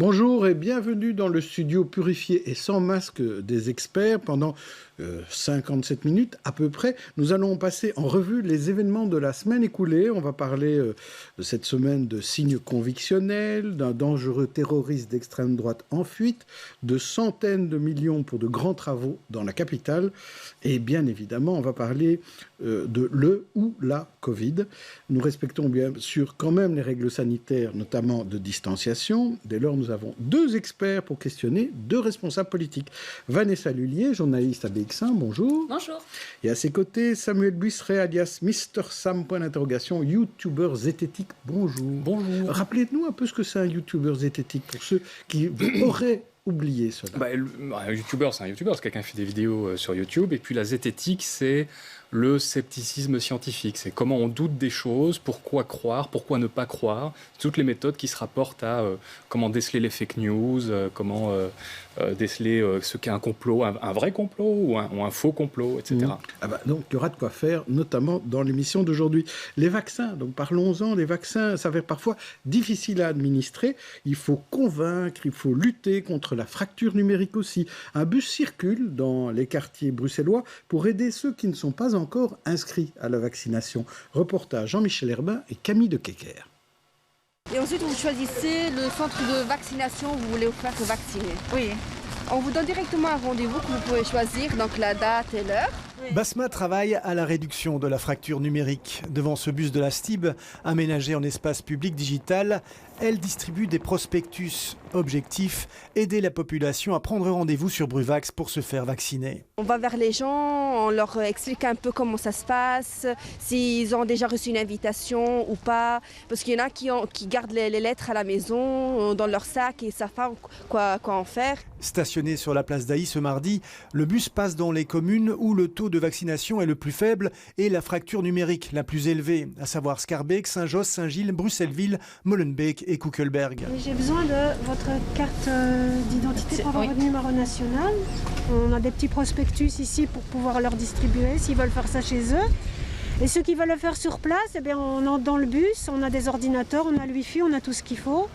Bonjour et bienvenue dans le studio purifié et sans masque des experts. Pendant 57 minutes à peu près, nous allons passer en revue les événements de la semaine écoulée. On va parler de cette semaine de signes convictionnels, d'un dangereux terroriste d'extrême droite en fuite, de centaines de millions pour de grands travaux dans la capitale. Et bien évidemment, on va parler de le ou la Covid. Nous respectons bien sûr quand même les règles sanitaires, notamment de distanciation. Dès lors, nous avons deux experts pour questionner deux responsables politiques. Vanessa Lullier, journaliste à BX1, bonjour. Bonjour. Et à ses côtés, Samuel Buisseret, alias Mister Sam, point d'interrogation, youtubeur zététique, bonjour. Bonjour. Rappelez-nous un peu ce que c'est un youtubeur zététique pour ceux qui auraient oublié cela. Un youtubeur, c'est quelqu'un qui fait des vidéos sur YouTube. Et puis la zététique, c'est le scepticisme scientifique. C'est comment on doute des choses, pourquoi croire, pourquoi ne pas croire. Toutes les méthodes qui se rapportent à comment déceler les fake news, comment déceler ce qu'est un complot, un vrai complot ou un faux complot, etc. Donc il y aura de quoi faire, notamment dans l'émission d'aujourd'hui. Les vaccins, donc parlons-en, les vaccins s'avèrent parfois difficiles à administrer. Il faut convaincre, il faut lutter contre la fracture numérique aussi. Un bus circule dans les quartiers bruxellois pour aider ceux qui ne sont pas encore inscrits à la vaccination. Reportage Jean-Michel Herbin et Camille de Kecker. Et ensuite, vous choisissez le centre de vaccination où vous voulez vous faire vacciner. Oui. On vous donne directement un rendez-vous que vous pouvez choisir, donc la date et l'heure. Basma travaille à la réduction de la fracture numérique. Devant ce bus de la STIB, aménagé en espace public digital, elle distribue des prospectus. Objectif, aider la population à prendre rendez-vous sur Bruvax pour se faire vacciner. On va vers les gens, on leur explique un peu comment ça se passe, s'ils ont déjà reçu une invitation ou pas. Parce qu'il y en a qui gardent les lettres à la maison, dans leur sac et ne savent pas quoi en faire. Stationné sur la place d'Ailly ce mardi, le bus passe dans les communes où le taux de vaccination est le plus faible et la fracture numérique la plus élevée, à savoir Schaerbeek, Saint-Josse, Saint-Gilles, Bruxelles-Ville, Molenbeek et Kuckelberg. J'ai besoin de votre carte d'identité pour avoir votre numéro national. On a des petits prospectus ici pour pouvoir leur distribuer s'ils veulent faire ça chez eux. Et ceux qui veulent le faire sur place, eh bien, on entre dans le bus, on a des ordinateurs, on a le Wi-Fi, on a tout ce qu'il faut.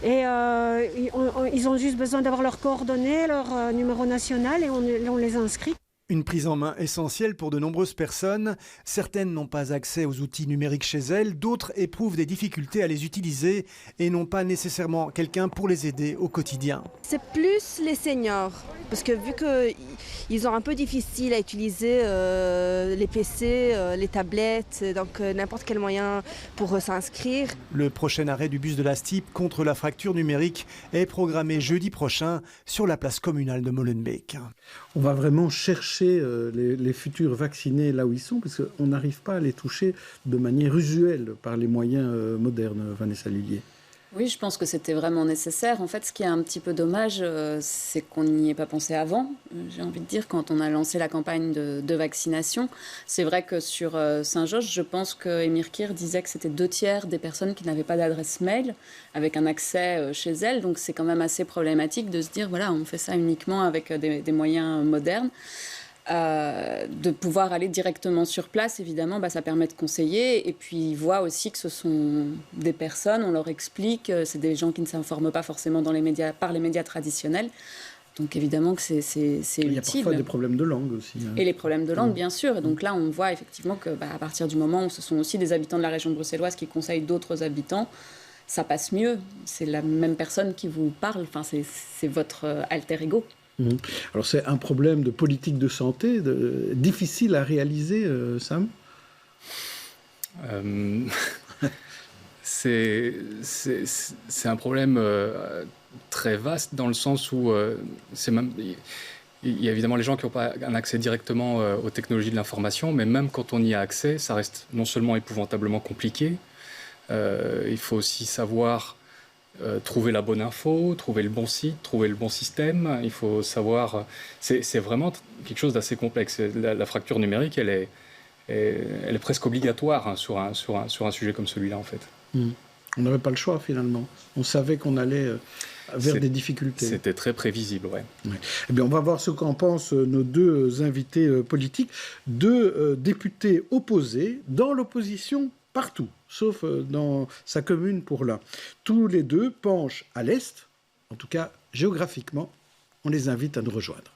Et ils ont juste besoin d'avoir leurs coordonnées, leur numéro national et on les inscrit. Une prise en main essentielle pour de nombreuses personnes. Certaines n'ont pas accès aux outils numériques chez elles, d'autres éprouvent des difficultés à les utiliser et n'ont pas nécessairement quelqu'un pour les aider au quotidien. C'est plus les seniors, parce que vu qu'ils ont un peu difficile à utiliser les PC, les tablettes, donc n'importe quel moyen pour s'inscrire. Le prochain arrêt du bus de la STIB contre la fracture numérique est programmé jeudi prochain sur la place communale de Molenbeek. On va vraiment chercher les futurs vaccinés là où ils sont, parce qu'on n'arrive pas à les toucher de manière usuelle par les moyens modernes, Vanessa Lullier. Oui, je pense que c'était vraiment nécessaire. En fait, ce qui est un petit peu dommage, c'est qu'on n'y ait pas pensé avant. J'ai envie de dire, quand on a lancé la campagne de vaccination, c'est vrai que sur Saint-Josse, je pense que Emir Kir disait que c'était 2/3 des personnes qui n'avaient pas d'adresse mail avec un accès chez elles. Donc, c'est quand même assez problématique de se dire, voilà, on fait ça uniquement avec des moyens modernes. De pouvoir aller directement sur place, évidemment, ça permet de conseiller. Et puis, ils voient aussi que ce sont des personnes, on leur explique, c'est des gens qui ne s'informent pas forcément par les médias traditionnels. Donc, évidemment que c'est utile. Il y a parfois des problèmes de langue aussi. Et les problèmes de langue, bien sûr. Et donc là, on voit effectivement que à partir du moment où ce sont aussi des habitants de la région bruxelloise qui conseillent d'autres habitants, ça passe mieux. C'est la même personne qui vous parle. Enfin, c'est votre alter ego. Alors c'est un problème de politique de santé difficile à réaliser, Sam. C'est un problème très vaste dans le sens où il y a évidemment les gens qui n'ont pas un accès directement aux technologies de l'information, mais même quand on y a accès, ça reste non seulement épouvantablement compliqué, il faut aussi savoir trouver la bonne info, trouver le bon site, trouver le bon système. Il faut savoir... C'est vraiment quelque chose d'assez complexe. La fracture numérique, elle est presque obligatoire sur un sujet comme celui-là, en fait. On n'avait pas le choix, finalement. On savait qu'on allait vers des difficultés. C'était très prévisible, ouais. Eh bien, on va voir ce qu'en pensent nos deux invités politiques. Deux députés opposés dans l'opposition partout, sauf dans sa commune pour l'un. Tous les deux penchent à l'Est, en tout cas géographiquement, on les invite à nous rejoindre.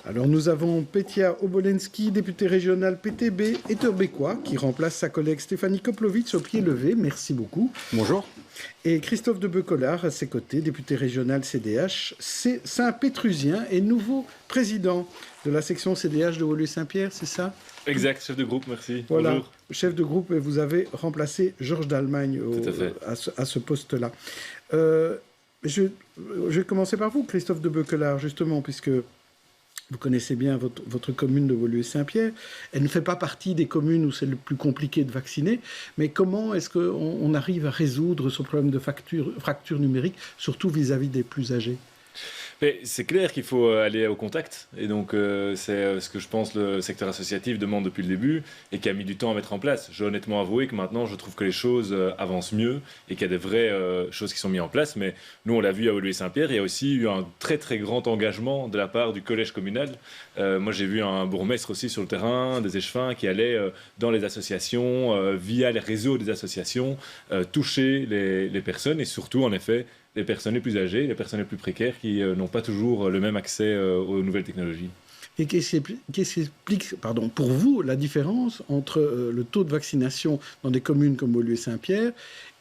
Alors nous avons Petia Obolensky, députée régionale PTB et Turbécois, qui remplace sa collègue Stéphanie Koplowitz au pied levé. Merci beaucoup. Bonjour. Et Christophe de Becolard à ses côtés, député régional CDH, Saint-Pétrusien et nouveau président de la section CDH de Woluwe-Saint-Pierre, c'est ça? Exact, chef de groupe, merci. Voilà, Bonjour. Chef de groupe, et vous avez remplacé Georges d'Allemagne à ce poste-là. Je vais commencer par vous, Christophe de Becolard, justement, puisque vous connaissez bien votre commune de Woluwe-Saint-Pierre. Elle ne fait pas partie des communes où c'est le plus compliqué de vacciner, mais comment est-ce qu'on arrive à résoudre ce problème de fracture numérique, surtout vis-à-vis des plus âgés? Mais c'est clair qu'il faut aller au contact, et donc c'est ce que je pense le secteur associatif demande depuis le début et qui a mis du temps à mettre en place. Je dois honnêtement avouer que maintenant je trouve que les choses avancent mieux et qu'il y a des vraies choses qui sont mises en place, mais nous on l'a vu à Woluwe-Saint-Pierre, il y a aussi eu un très très grand engagement de la part du collège communal. Moi j'ai vu un bourgmestre aussi sur le terrain, des échevins qui allaient dans les associations, via les réseaux des associations, toucher les personnes et surtout en effet les personnes les plus âgées, les personnes les plus précaires qui n'ont pas toujours le même accès aux nouvelles technologies. Et qu'est-ce qui explique, pour vous, la différence entre le taux de vaccination dans des communes comme Woluwe-Saint-Pierre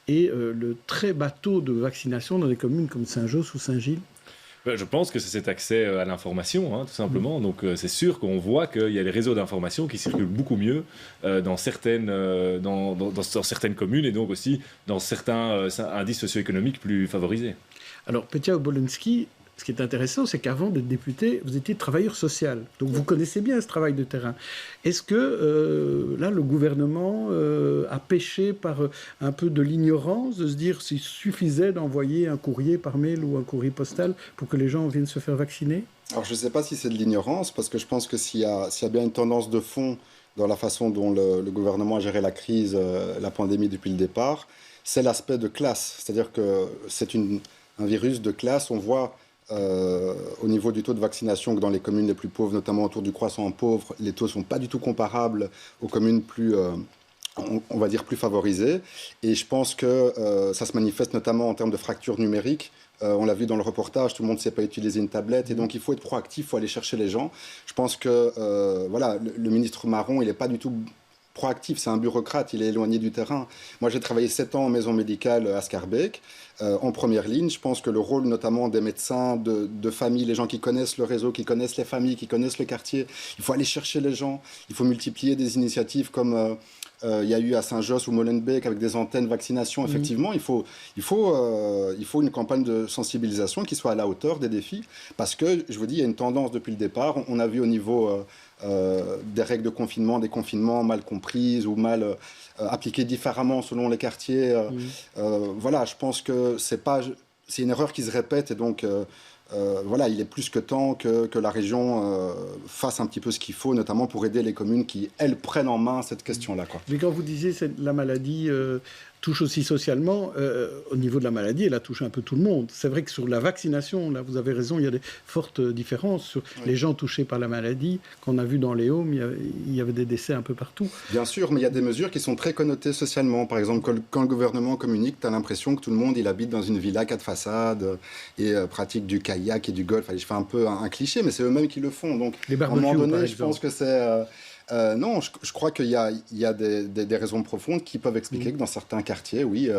et le très bas taux de vaccination dans des communes comme Saint-Josse ou Saint-Gilles? Je pense que c'est cet accès à l'information, tout simplement. Donc c'est sûr qu'on voit qu'il y a des réseaux d'information qui circulent beaucoup mieux dans certaines communes et donc aussi dans certains indices socio-économiques plus favorisés. Alors, Petia Obolensky, ce qui est intéressant, c'est qu'avant d'être député, vous étiez travailleur social. Donc vous connaissez bien ce travail de terrain. Est-ce que là, le gouvernement a péché par un peu de l'ignorance, de se dire s'il suffisait d'envoyer un courrier par mail ou un courrier postal pour que les gens viennent se faire vacciner? Alors je ne sais pas si c'est de l'ignorance, parce que je pense que s'il y a bien une tendance de fond dans la façon dont le gouvernement a géré la crise, la pandémie depuis le départ, c'est l'aspect de classe. C'est-à-dire que c'est un virus de classe. On voit au niveau du taux de vaccination que dans les communes les plus pauvres, notamment autour du croissant pauvre, les taux ne sont pas du tout comparables aux communes plus, on va dire, plus favorisées. Et je pense que ça se manifeste notamment en termes de fracture numérique. On l'a vu dans le reportage, tout le monde ne sait pas utiliser une tablette. Et donc il faut être proactif, il faut aller chercher les gens. Je pense que le ministre Marron, il n'est pas du tout proactif, c'est un bureaucrate, il est éloigné du terrain. Moi, j'ai travaillé 7 ans en maison médicale à Schaerbeek, en première ligne. Je pense que le rôle notamment des médecins, de famille, les gens qui connaissent le réseau, qui connaissent les familles, qui connaissent le quartier, il faut aller chercher les gens, il faut multiplier des initiatives comme il y a eu à Saint-Josse ou Molenbeek avec des antennes vaccination. Effectivement, il faut une campagne de sensibilisation qui soit à la hauteur des défis, parce que, je vous dis, il y a une tendance depuis le départ. On a vu au niveau des règles de confinement, des confinements mal comprises ou mal appliquées différemment selon les quartiers. Voilà, je pense que c'est une erreur qui se répète et donc il est plus que temps que la région fasse un petit peu ce qu'il faut, notamment pour aider les communes qui, elles, prennent en main cette question-là. Mais quand vous disiez que la maladie touche aussi socialement, au niveau de la maladie, elle a touché un peu tout le monde. C'est vrai que sur la vaccination, là, vous avez raison, il y a des fortes différences sur les gens touchés par la maladie. Qu'on a vu dans les Hauts, il y avait des décès un peu partout. Bien sûr, mais il y a des mesures qui sont très connotées socialement. Par exemple, quand le gouvernement communique, tu as l'impression que tout le monde il habite dans une villa 4 façades et pratique du kayak et du golf. Allez, je fais un peu un cliché, mais c'est eux-mêmes qui le font. Donc, à un moment donné, je pense que c'est... non, je crois qu'il y a des raisons profondes qui peuvent expliquer que dans certains quartiers, oui,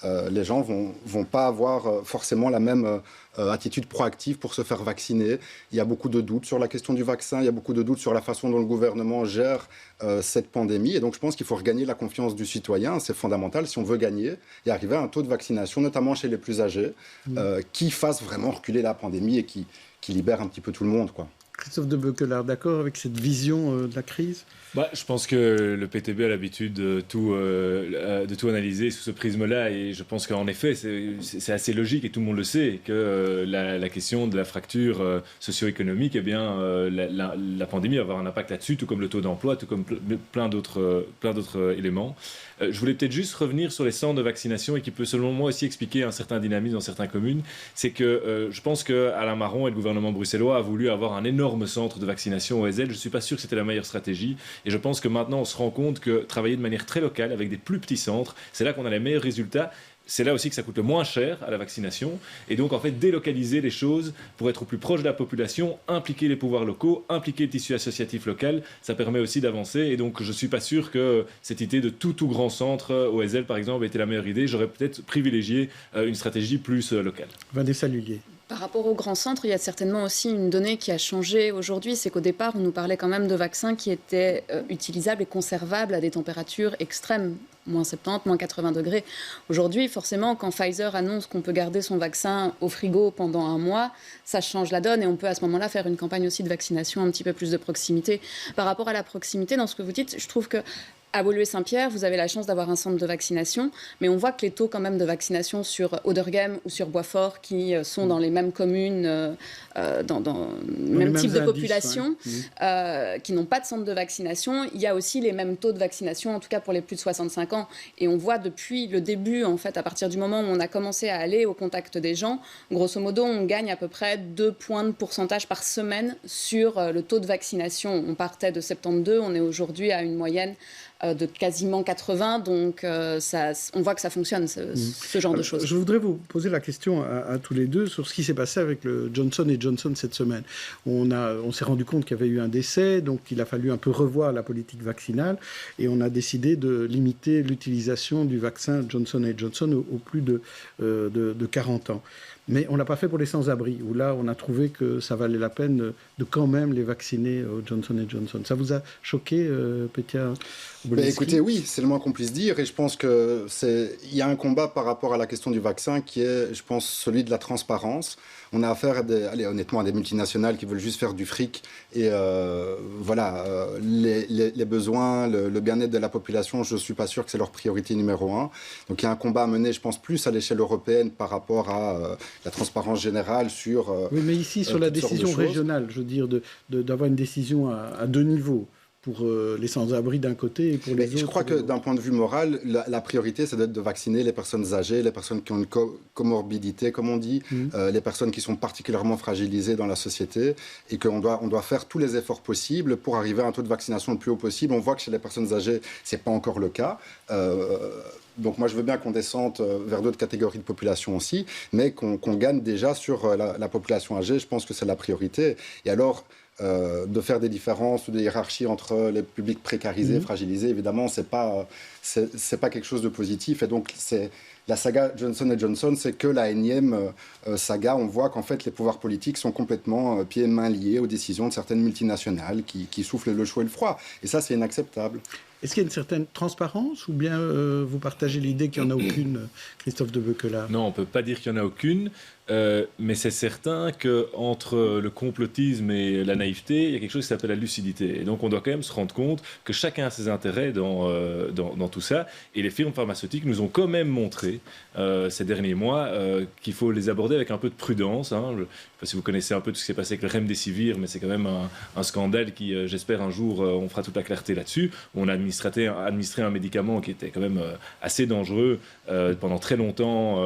les gens vont pas avoir forcément la même attitude proactive pour se faire vacciner. Il y a beaucoup de doutes sur la question du vaccin, il y a beaucoup de doutes sur la façon dont le gouvernement gère cette pandémie. Et donc, je pense qu'il faut regagner la confiance du citoyen. C'est fondamental si on veut gagner et arriver à un taux de vaccination, notamment chez les plus âgés, qui fasse vraiment reculer la pandémie et qui libère un petit peu tout le monde, quoi. Christophe de Becolard, d'accord avec cette vision de la crise? Je pense que le PTB a l'habitude de tout analyser sous ce prisme-là et je pense qu'en effet, c'est assez logique et tout le monde le sait que la question de la fracture socio-économique, eh bien, la pandémie va avoir un impact là-dessus, tout comme le taux d'emploi, tout comme plein d'autres éléments. Je voulais peut-être juste revenir sur les centres de vaccination et qui peut selon moi aussi expliquer un certain dynamisme dans certaines communes. C'est que je pense que Alain Marron et le gouvernement bruxellois a voulu avoir un énorme d'énormes centres de vaccination OSL. Je ne suis pas sûr que c'était la meilleure stratégie. Et je pense que maintenant, on se rend compte que travailler de manière très locale, avec des plus petits centres, c'est là qu'on a les meilleurs résultats. C'est là aussi que ça coûte le moins cher à la vaccination. Et donc, en fait, délocaliser les choses pour être au plus proche de la population, impliquer les pouvoirs locaux, impliquer le tissu associatif local, ça permet aussi d'avancer. Et donc, je ne suis pas sûr que cette idée de tout grand centre, OSL par exemple, était la meilleure idée. J'aurais peut-être privilégié une stratégie plus locale. Vanessa Lullier. Par rapport aux grands centres, il y a certainement aussi une donnée qui a changé aujourd'hui. C'est qu'au départ, on nous parlait quand même de vaccins qui étaient utilisables et conservables à des températures extrêmes, moins 70, moins 80 degrés. Aujourd'hui, forcément, quand Pfizer annonce qu'on peut garder son vaccin au frigo pendant un mois, ça change la donne et on peut à ce moment-là faire une campagne aussi de vaccination un petit peu plus de proximité. Par rapport à la proximité, dans ce que vous dites, je trouve que à Beaulieu-Saint-Pierre, vous avez la chance d'avoir un centre de vaccination, mais on voit que les taux quand même de vaccination sur Auderghem ou sur Boisfort, qui sont dans les mêmes communes, dans le même type de population, qui n'ont pas de centre de vaccination, il y a aussi les mêmes taux de vaccination, en tout cas pour les plus de 65 ans. Et on voit depuis le début, en fait, à partir du moment où on a commencé à aller au contact des gens, grosso modo, on gagne à peu près 2 points de pourcentage par semaine sur le taux de vaccination. On partait de 72, on est aujourd'hui à une moyenne de quasiment 80, donc on voit que ça fonctionne, ce genre de choses. Je voudrais vous poser la question à tous les deux sur ce qui s'est passé avec le Johnson & Johnson cette semaine. On s'est rendu compte qu'il y avait eu un décès, donc il a fallu un peu revoir la politique vaccinale, et on a décidé de limiter l'utilisation du vaccin Johnson & Johnson au plus de 40 ans. Mais on ne l'a pas fait pour les sans-abri, où là, on a trouvé que ça valait la peine de quand même les vacciner au Johnson & Johnson. Ça vous a choqué, Petya Obolensky ? Écoutez, oui, c'est le moins qu'on puisse dire. Et je pense qu'il y a un combat par rapport à la question du vaccin qui est, je pense, celui de la transparence. On a affaire honnêtement, à des multinationales qui veulent juste faire du fric. Et les besoins, le bien-être de la population, je ne suis pas sûr que c'est leur priorité numéro 1. Donc il y a un combat à mener, je pense, plus à l'échelle européenne par rapport à la transparence générale sur... oui, mais ici, sur la décision régionale, je veux dire, d'avoir une décision à 2 niveaux. Pour les sans-abri d'un côté et pour les autres. Je crois que d'un point de vue moral, la priorité, c'est de vacciner les personnes âgées, les personnes qui ont une comorbidité, comme on dit, les personnes qui sont particulièrement fragilisées dans la société, et qu'on doit faire tous les efforts possibles pour arriver à un taux de vaccination le plus haut possible. On voit que chez les personnes âgées, ce n'est pas encore le cas. Donc moi, je veux bien qu'on descende vers d'autres catégories de population aussi, mais qu'on gagne déjà sur la population âgée. Je pense que c'est la priorité. Et alors... de faire des différences ou des hiérarchies entre les publics précarisés, fragilisés, évidemment, c'est pas quelque chose de positif. Et donc, la saga Johnson & Johnson, c'est que la énième saga. On voit qu'en fait, les pouvoirs politiques sont complètement pieds et mains liés aux décisions de certaines multinationales qui soufflent le chaud et le froid. Et ça, c'est inacceptable. Est-ce qu'il y a une certaine transparence ou bien vous partagez l'idée qu'il n'y en a aucune, Christophe de Beuquelaar ? Non, on ne peut pas dire qu'il n'y en a aucune, mais c'est certain qu'entre le complotisme et la naïveté, il y a quelque chose qui s'appelle la lucidité. Et donc on doit quand même se rendre compte que chacun a ses intérêts dans tout ça. Et les firmes pharmaceutiques nous ont quand même montré ces derniers mois qu'il faut les aborder avec un peu de prudence. Hein. Je ne sais pas si vous connaissez un peu tout ce qui s'est passé avec le Remdesivir, mais c'est quand même un scandale qui, j'espère, un jour, on fera toute la clarté là-dessus. On a administré un médicament qui était quand même assez dangereux pendant très longtemps,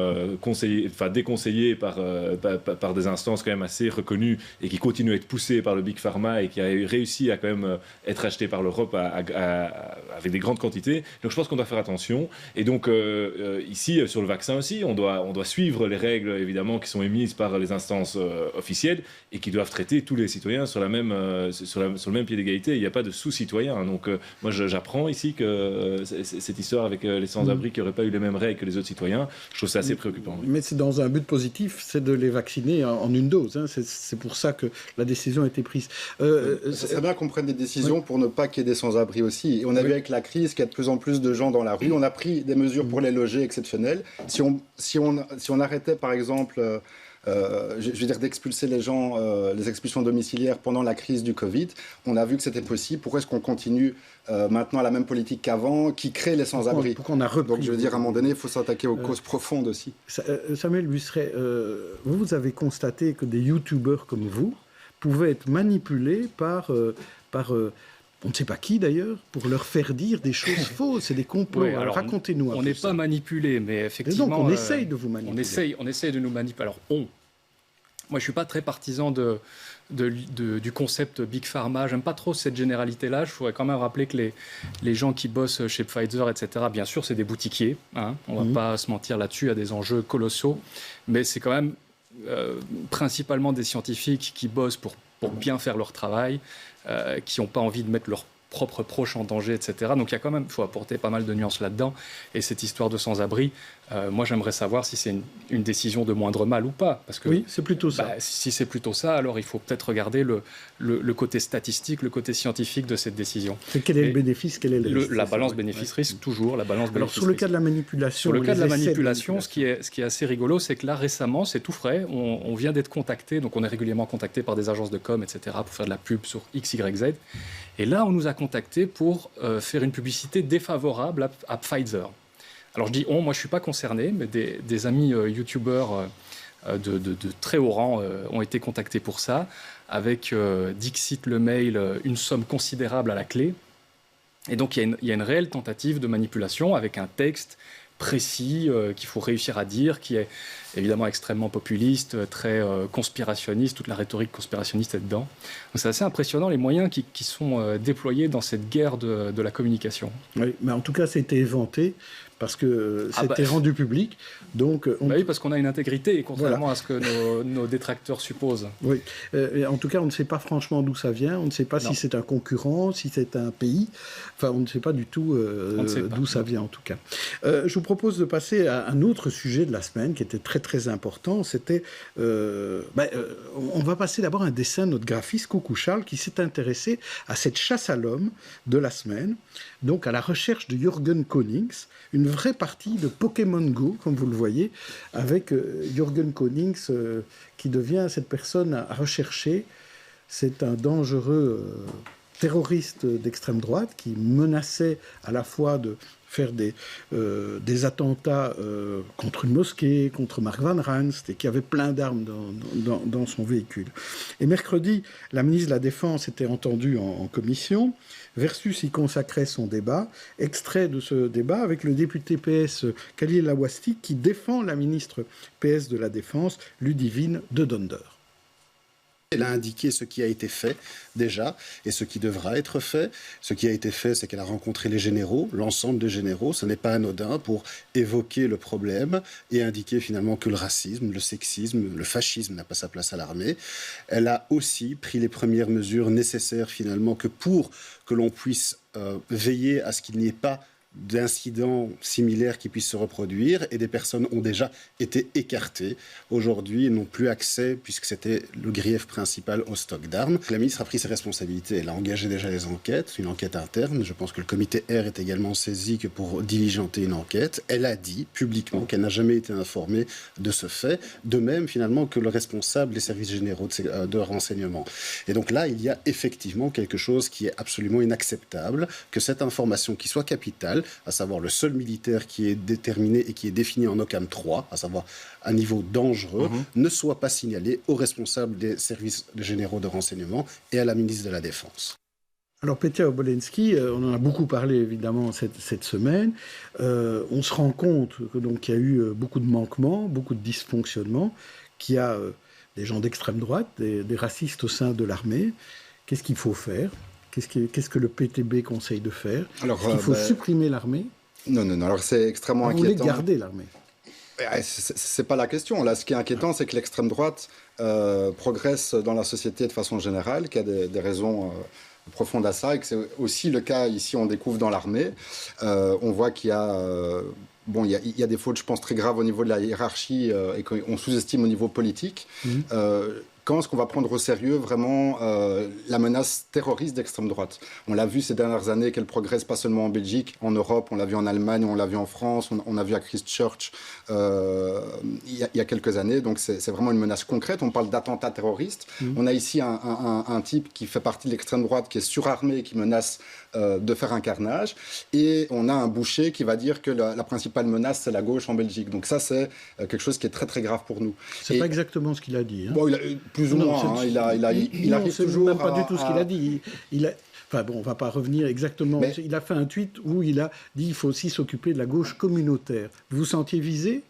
déconseillé par des instances quand même assez reconnues et qui continue à être poussé par le Big Pharma et qui a réussi à quand même être acheté par l'Europe avec des grandes quantités. Donc je pense qu'on doit faire attention. Et donc ici, sur le vaccin aussi, on doit suivre les règles évidemment qui sont émises par les instances officielles et qui doivent traiter tous les citoyens sur le même pied d'égalité. Il n'y a pas de sous-citoyens. Donc moi j'apprends ici que cette histoire avec les sans-abri qui n'auraient pas eu les mêmes règles que les autres citoyens, je trouve ça assez préoccupant. Mais c'est dans un but positif, c'est de les vacciner en une dose. Hein. C'est pour ça que la décision a été prise. Ça serait bien qu'on prenne des décisions pour ne pas qu'il y ait des sans-abri aussi. Et on a vu avec la crise qu'il y a de plus en plus de gens dans la rue. On a pris des mesures pour les loger exceptionnelles. Si on arrêtait par exemple... je veux dire d'expulser les gens, les expulsions domiciliaires pendant la crise du Covid. On a vu que c'était possible. Pourquoi est-ce qu'on continue maintenant la même politique qu'avant, qui crée les sans-abri ? Pourquoi on a repris ? Donc je veux dire, à un moment donné, il faut s'attaquer aux causes profondes aussi. Samuel Busseret, vous avez constaté que des youtubeurs comme vous pouvaient être manipulés par on ne sait pas qui d'ailleurs, pour leur faire dire des choses fausses et des complots. Oui, alors racontez-nous un peu. On n'est pas manipulé, mais effectivement... Et donc on essaye de vous manipuler. On essaye de nous manipuler. Alors Moi, je ne suis pas très partisan du concept Big Pharma. J'aime pas trop cette généralité-là. Je voudrais quand même rappeler que les gens qui bossent chez Pfizer, etc., bien sûr, c'est des boutiquiers. Hein. On ne va pas se mentir là-dessus. Il y a des enjeux colossaux. Mais c'est quand même principalement des scientifiques qui bossent pour bien faire leur travail, qui n'ont pas envie de mettre leurs propres proches en danger, etc. Donc il faut apporter pas mal de nuances là-dedans. Et cette histoire de sans-abri, moi j'aimerais savoir si c'est une décision de moindre mal ou pas. Parce que, oui, c'est plutôt ça. Si c'est plutôt ça, alors il faut peut-être regarder le côté statistique, le côté scientifique de cette décision. Et quel est le bénéfice, quel est le risque? La balance bénéfice-risque, toujours. La balance alors sur le cas de la manipulation, ce qui est assez rigolo, c'est que là récemment, c'est tout frais. On vient d'être contacté, donc on est régulièrement contacté par des agences de com, etc., pour faire de la pub sur X, Y, Z. Et là, on nous a contactés pour faire une publicité défavorable à Pfizer. Alors je dis moi je ne suis pas concerné, mais des amis youtubeurs de très haut rang ont été contactés pour ça, avec, dixit le mail, une somme considérable à la clé. Et donc il y a une réelle tentative de manipulation avec un texte précis qu'il faut réussir à dire, qui est évidemment extrêmement populiste, très conspirationniste, toute la rhétorique conspirationniste est dedans. Donc c'est assez impressionnant les moyens qui sont déployés dans cette guerre de la communication. Oui, mais en tout cas, c'était éventé parce que c'était rendu public. Donc, oui, parce qu'on a une intégrité, contrairement à ce que nos détracteurs supposent. Oui, en tout cas, on ne sait pas franchement d'où ça vient, on ne sait pas si c'est un concurrent, si c'est un pays, enfin, on ne sait pas du tout d'où ça vient, en tout cas. Je vous propose de passer à un autre sujet de la semaine qui était très, très important, c'était... on va passer d'abord à un dessin de notre graphiste, Coucou Charles, qui s'est intéressé à cette chasse à l'homme de la semaine, donc à la recherche de Jürgen Konings, une vraie partie de Pokémon Go, comme vous le voyez, avec Jürgen Konings qui devient cette personne à rechercher. C'est un dangereux terroriste d'extrême droite qui menaçait à la fois de faire des attentats contre une mosquée, contre Mark Van Ranst, et qui avait plein d'armes dans son véhicule. Et mercredi, la ministre de la Défense était entendue en commission. Versus y consacrait son débat. Extrait de ce débat avec le député PS Khalil Awasti qui défend la ministre PS de la Défense, Ludivine de Donder. Elle a indiqué ce qui a été fait déjà et ce qui devra être fait. Ce qui a été fait, c'est qu'elle a rencontré les généraux, l'ensemble des généraux. Ce n'est pas anodin pour évoquer le problème et indiquer finalement que le racisme, le sexisme, le fascisme n'a pas sa place à l'armée. Elle a aussi pris les premières mesures nécessaires finalement pour que l'on puisse veiller à ce qu'il n'y ait pas d'incidents similaires qui puissent se reproduire, et des personnes ont déjà été écartées. Aujourd'hui, elles n'ont plus accès, puisque c'était le grief principal, au stock d'armes. La ministre a pris ses responsabilités, elle a engagé déjà les enquêtes, une enquête interne. Je pense que le comité R est également saisi que pour diligenter une enquête. Elle a dit publiquement qu'elle n'a jamais été informée de ce fait, de même finalement que le responsable des services généraux de renseignement. Et donc là, il y a effectivement quelque chose qui est absolument inacceptable, que cette information qui soit capitale, à savoir le seul militaire qui est déterminé et qui est défini en OCAM 3, à savoir un niveau dangereux, ne soit pas signalé aux responsables des services généraux de renseignement et à la ministre de la Défense. Alors Petya Obolensky, on en a beaucoup parlé évidemment cette semaine. On se rend compte qu'il y a eu beaucoup de manquements, beaucoup de dysfonctionnements, qu'il y a des gens d'extrême droite, des racistes au sein de l'armée. Qu'est-ce qu'il faut faire ? Qu'est-ce que le PTB conseille de faire ? Alors, il faut supprimer l'armée ? Non. Alors, c'est extrêmement inquiétant. Vous voulez garder l'armée ? C'est pas la question. Là, ce qui est inquiétant, c'est que l'extrême droite progresse dans la société de façon générale, qu'il y a des raisons profondes à ça, et que c'est aussi le cas ici, on découvre dans l'armée. On voit qu'il y a... il y a des fautes, je pense, très graves au niveau de la hiérarchie et qu'on sous-estime au niveau politique. Quand est-ce qu'on va prendre au sérieux vraiment la menace terroriste d'extrême droite ? On l'a vu ces dernières années qu'elle progresse pas seulement en Belgique, en Europe, on l'a vu en Allemagne, on l'a vu en France, on a vu à Christchurch il y a quelques années. Donc c'est vraiment une menace concrète. On parle d'attentats terroristes. On a ici un type qui fait partie de l'extrême droite, qui est surarmé, qui menace de faire un carnage. Et on a un boucher qui va dire que la principale menace, c'est la gauche en Belgique. Donc ça, c'est quelque chose qui est très très grave pour nous. C'est pas exactement ce qu'il a dit. Hein. Bon, plus ou moins. Il arrive toujours même pas du tout ce qu'il a dit. Enfin bon, on ne va pas revenir exactement. Mais il a fait un tweet où il a dit qu'il faut aussi s'occuper de la gauche communautaire. Vous vous sentiez visé?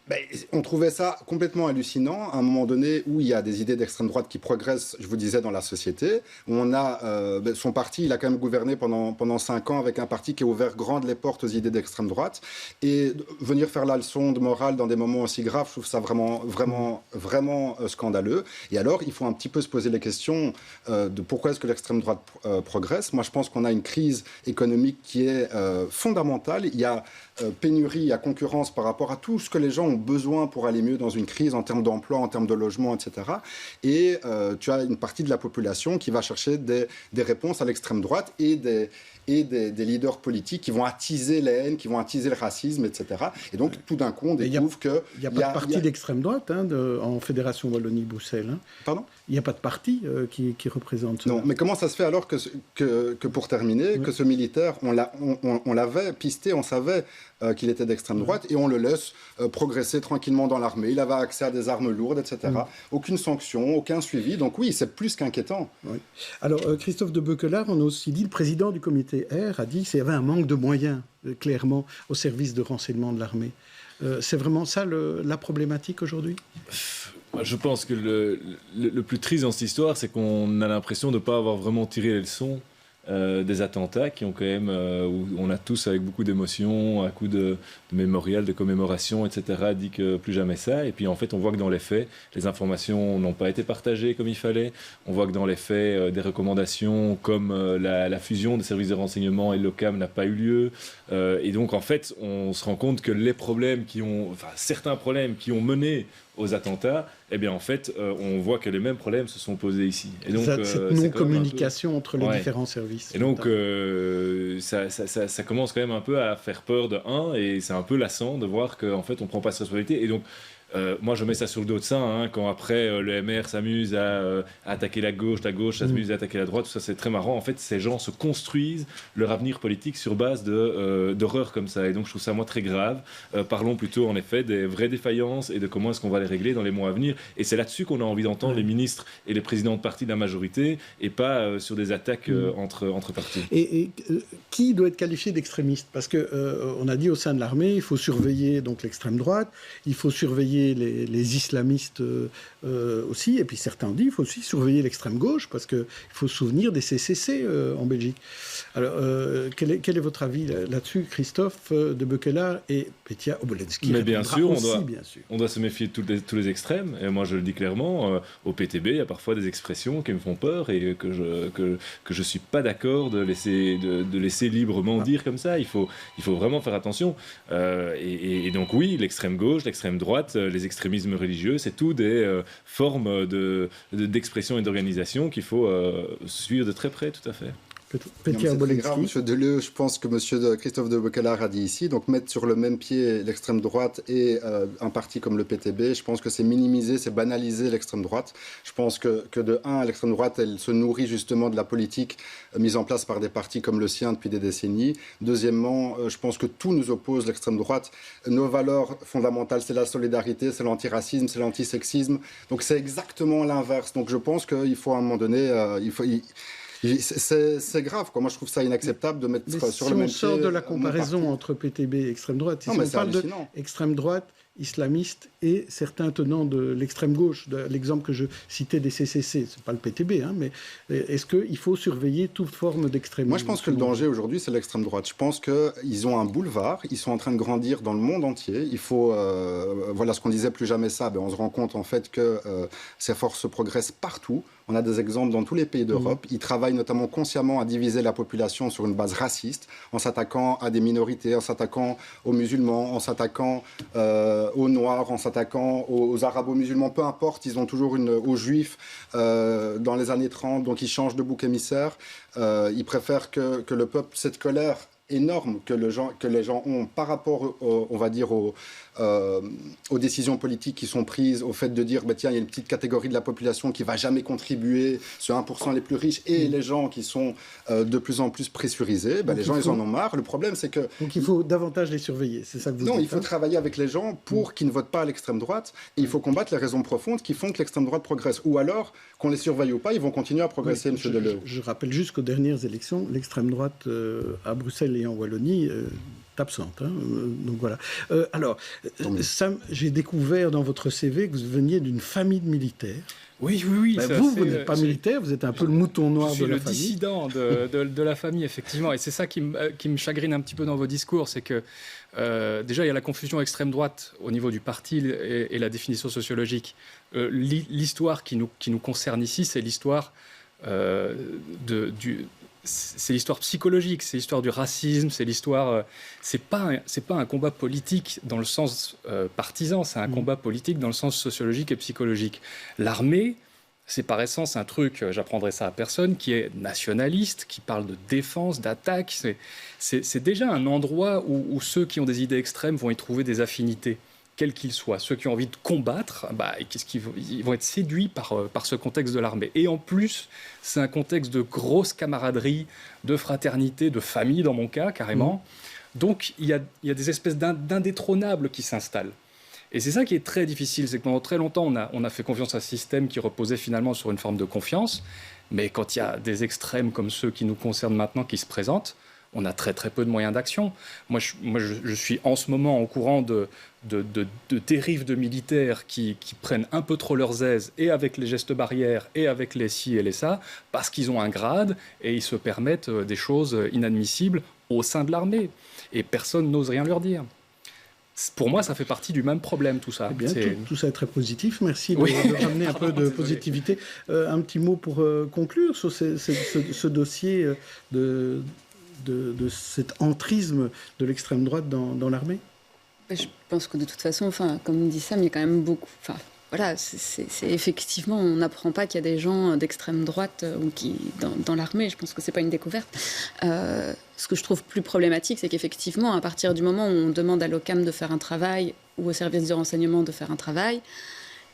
On trouvait ça complètement hallucinant à un moment donné où il y a des idées d'extrême droite qui progressent, je vous disais, dans la société. Où on a son parti, il a quand même gouverné pendant 5 ans avec un parti qui a ouvert grandes les portes aux idées d'extrême droite. Et venir faire la leçon de morale dans des moments aussi graves, je trouve ça vraiment scandaleux. Et alors, il faut un petit peu se poser les questions de pourquoi est-ce que l'extrême droite progresse. Moi, je pense qu'on a une crise économique qui est fondamentale. Il y a pénurie, il y a concurrence par rapport à tout ce que les gens ont besoin pour aller mieux dans une crise en termes d'emploi, en termes de logement, etc. Et tu as une partie de la population qui va chercher des réponses à l'extrême droite et des leaders politiques qui vont attiser la haine, qui vont attiser le racisme, etc. Et donc, tout d'un coup, on découvre qu'il n'y a pas de parti d'extrême droite en Fédération Wallonie-Bruxelles. Pardon ? Il n'y a pas de parti qui représente cela. Non, mais comment ça se fait alors que pour terminer, que ce militaire, on l'avait pisté, on savait qu'il était d'extrême droite, et on le laisse progresser tranquillement dans l'armée. Il avait accès à des armes lourdes, etc. Aucune sanction, aucun suivi. Donc oui, c'est plus qu'inquiétant. Oui. Alors, Christophe de Beuquelaar, on a aussi dit, le président du comité R a dit qu'il y avait un manque de moyens, clairement, au service de renseignement de l'armée. C'est vraiment ça la problématique aujourd'hui ? Je pense que le plus triste dans cette histoire, c'est qu'on a l'impression de ne pas avoir vraiment tiré les leçons des attentats qui ont quand même, où on a tous avec beaucoup d'émotion, à coup de mémorial, de commémoration, etc., dit que plus jamais ça. Et puis en fait, on voit que dans les faits, les informations n'ont pas été partagées comme il fallait. On voit que dans les faits, des recommandations comme la fusion des services de renseignement et l'OCAM n'a pas eu lieu. Et donc en fait, on se rend compte que certains problèmes qui ont mené aux attentats, eh bien en fait, on voit que les mêmes problèmes se sont posés ici. Et donc, cette non-communication entre les différents services. Et donc, ça commence quand même un peu à faire peur de et c'est un peu lassant de voir qu'en fait, on ne prend pas cette responsabilité. Et donc, moi, je mets ça sur le dos de ça, quand après, le MR s'amuse à attaquer la gauche s'amuse à attaquer la droite, tout ça, c'est très marrant. En fait, ces gens se construisent leur avenir politique sur base d'horreurs comme ça. Et donc, je trouve ça, moi, très grave. Parlons plutôt, en effet, des vraies défaillances et de comment est-ce qu'on va les régler dans les mois à venir. Et c'est là-dessus qu'on a envie d'entendre les ministres et les présidents de partis de la majorité, et pas sur des attaques entre partis. Et qui doit être qualifié d'extrémiste ? Parce qu'on a dit au sein de l'armée, il faut surveiller donc l'extrême droite, il faut surveiller les islamistes aussi, et puis certains ont dit qu'il faut aussi surveiller l'extrême gauche, parce qu'il faut se souvenir des CCC en Belgique. Alors, quel est votre avis là-dessus, Christophe de Beuquelaar et Petia Obolensky? Mais bien sûr, on doit se méfier de tous les extrêmes, et moi je le dis clairement, au PTB, il y a parfois des expressions qui me font peur, et que je suis pas d'accord de laisser librement dire comme ça. Il faut vraiment faire attention. Et donc oui, l'extrême gauche, l'extrême droite, les extrémismes religieux, c'est tout des formes d'expression et d'organisation qu'il faut suivre de très près, tout à fait. C'est très grave, M. Deleu, je pense que M. Christophe de Beuquelaar a dit ici, donc mettre sur le même pied l'extrême droite et un parti comme le PTB, je pense que c'est minimiser, c'est banaliser l'extrême droite. Je pense que de l'extrême droite, elle se nourrit justement de la politique mise en place par des partis comme le sien depuis des décennies. Deuxièmement, je pense que tout nous oppose, l'extrême droite. Nos valeurs fondamentales, c'est la solidarité, c'est l'antiracisme, c'est l'antisexisme. Donc c'est exactement l'inverse. Donc je pense qu'il faut à un moment donné... C'est grave, quoi. Moi je trouve ça inacceptable de mettre sur le même pied. Si on sort de la comparaison entre PTB et extrême droite, si on parle d'extrême droite, islamiste et certains tenants de l'extrême gauche, l'exemple que je citais des CCC, c'est pas le PTB, mais est-ce qu'il faut surveiller toute forme d'extrémisme? Moi je pense que le danger aujourd'hui c'est l'extrême droite. Je pense qu'ils ont un boulevard, ils sont en train de grandir dans le monde entier. Il faut, voilà ce qu'on disait, plus jamais ça, on se rend compte en fait que ces forces progressent partout. On a des exemples dans tous les pays d'Europe. Ils travaillent notamment consciemment à diviser la population sur une base raciste, en s'attaquant à des minorités, en s'attaquant aux musulmans, en s'attaquant aux noirs, en s'attaquant aux arabo-musulmans, peu importe, ils ont toujours aux juifs dans les années 30, donc ils changent de bouc émissaire. Ils préfèrent que le peuple, cette colère énorme que les gens ont par rapport, on va dire, aux décisions politiques qui sont prises, au fait de dire, tiens, il y a une petite catégorie de la population qui ne va jamais contribuer, ce 1% les plus riches, et les gens qui sont de plus en plus pressurisés, les gens, ils en ont marre. Le problème, c'est que... Donc il faut davantage les surveiller, c'est ça que vous dites? Non, il faut travailler avec les gens pour qu'ils ne votent pas à l'extrême droite, et il faut combattre les raisons profondes qui font que l'extrême droite progresse. Ou alors, qu'on les surveille ou pas, ils vont continuer à progresser, M. Deleuze. Je rappelle juste qu'aux dernières élections, l'extrême droite à Bruxelles et en Wallonie est absente. Donc voilà. Alors, Sam, j'ai découvert dans votre CV que vous veniez d'une famille de militaires. Oui. Vous n'êtes pas militaire, vous êtes un peu le mouton noir de la famille. Je suis le dissident de la famille, effectivement. Et c'est ça qui me chagrine un petit peu dans vos discours. C'est que, déjà, il y a la confusion extrême droite au niveau du parti et la définition sociologique. L'histoire qui nous concerne ici, c'est l'histoire c'est l'histoire psychologique, c'est l'histoire du racisme, c'est l'histoire... c'est pas un combat politique dans le sens partisan, c'est un combat politique dans le sens sociologique et psychologique. L'armée, c'est par essence un truc, j'apprendrai ça à personne, qui est nationaliste, qui parle de défense, d'attaque. C'est déjà un endroit où ceux qui ont des idées extrêmes vont y trouver des affinités, quels qu'ils soient. Ceux qui ont envie de combattre, ils vont être séduits par ce contexte de l'armée. Et en plus, c'est un contexte de grosse camaraderie, de fraternité, de famille, dans mon cas, carrément. Donc, il y a des espèces d'indétrônables qui s'installent. Et c'est ça qui est très difficile, c'est que pendant très longtemps, on a fait confiance à un système qui reposait finalement sur une forme de confiance. Mais quand il y a des extrêmes comme ceux qui nous concernent maintenant qui se présentent, on a très très peu de moyens d'action. Moi, je suis en ce moment au courant de dérives de militaires qui prennent un peu trop leurs aises, et avec les gestes barrières, et avec les ci et les ça, parce qu'ils ont un grade, et ils se permettent des choses inadmissibles au sein de l'armée. Et personne n'ose rien leur dire. Pour moi, ça fait partie du même problème, tout ça. Eh bien, tout ça est très positif. Merci de ramener un peu de positivité. Un petit mot pour conclure sur ce dossier de cet entrisme de l'extrême droite dans l'armée. Je pense que de toute façon, comme dit Sam, il y a quand même beaucoup... Voilà, c'est effectivement, on n'apprend pas qu'il y a des gens d'extrême droite dans l'armée. Je pense que c'est pas une découverte. Ce que je trouve plus problématique, c'est qu'effectivement, à partir du moment où on demande à l'OCAM de faire un travail ou au service de renseignement de faire un travail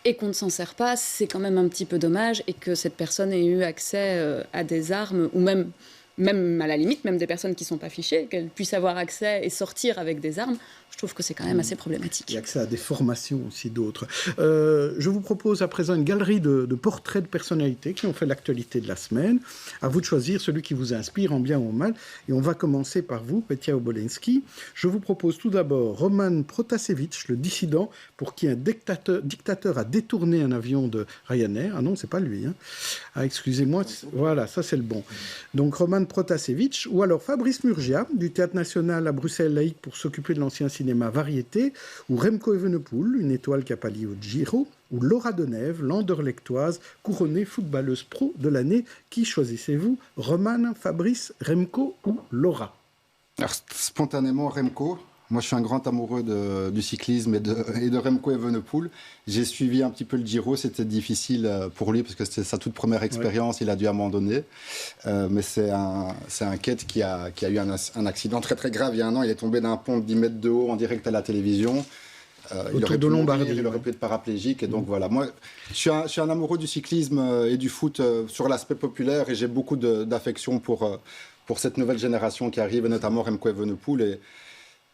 et qu'on ne s'en sert pas, c'est quand même un petit peu dommage, et que cette personne ait eu accès à des armes, ou même à la limite, même des personnes qui ne sont pas fichées, qu'elles puissent avoir accès et sortir avec des armes. Je trouve que c'est quand même assez problématique. Et accès à des formations aussi d'autres. Je vous propose à présent une galerie de portraits de personnalités qui ont fait l'actualité de la semaine. À vous de choisir celui qui vous inspire en bien ou en mal. Et on va commencer par vous, Petia Obolensky. Je vous propose tout d'abord Roman Protasevich, le dissident pour qui un dictateur a détourné un avion de Ryanair. Ah non, c'est pas lui. Ah, excusez-moi. Voilà, ça c'est le bon. Donc Roman Protasevich, ou alors Fabrice Murgia, du Théâtre National à Bruxelles laïque pour s'occuper de l'ancien cinéma Variété, ou Remco Evenepoel, une étoile qui a pallié au Giro, ou Laura Denève, l'Anderlechtoise, couronnée footballeuse pro de l'année. Qui choisissez-vous? Roman, Fabrice, Remco ou Laura? Alors, spontanément, Remco. Moi, je suis un grand amoureux du cyclisme et de Remco Evenepoel. J'ai suivi un petit peu le Giro. C'était difficile pour lui parce que c'était sa toute première expérience. Ouais. Il a dû abandonner. Mais c'est un quête qui a eu un accident très très grave il y a un an. Il est tombé d'un pont de 10 mètres de haut en direct à la télévision. Il aurait pu mourir, il aurait pu être paraplégique. Et donc voilà, moi, je suis un amoureux du cyclisme et du foot sur l'aspect populaire. Et j'ai beaucoup d'affection pour cette nouvelle génération qui arrive, et notamment Remco Evenepoel. Et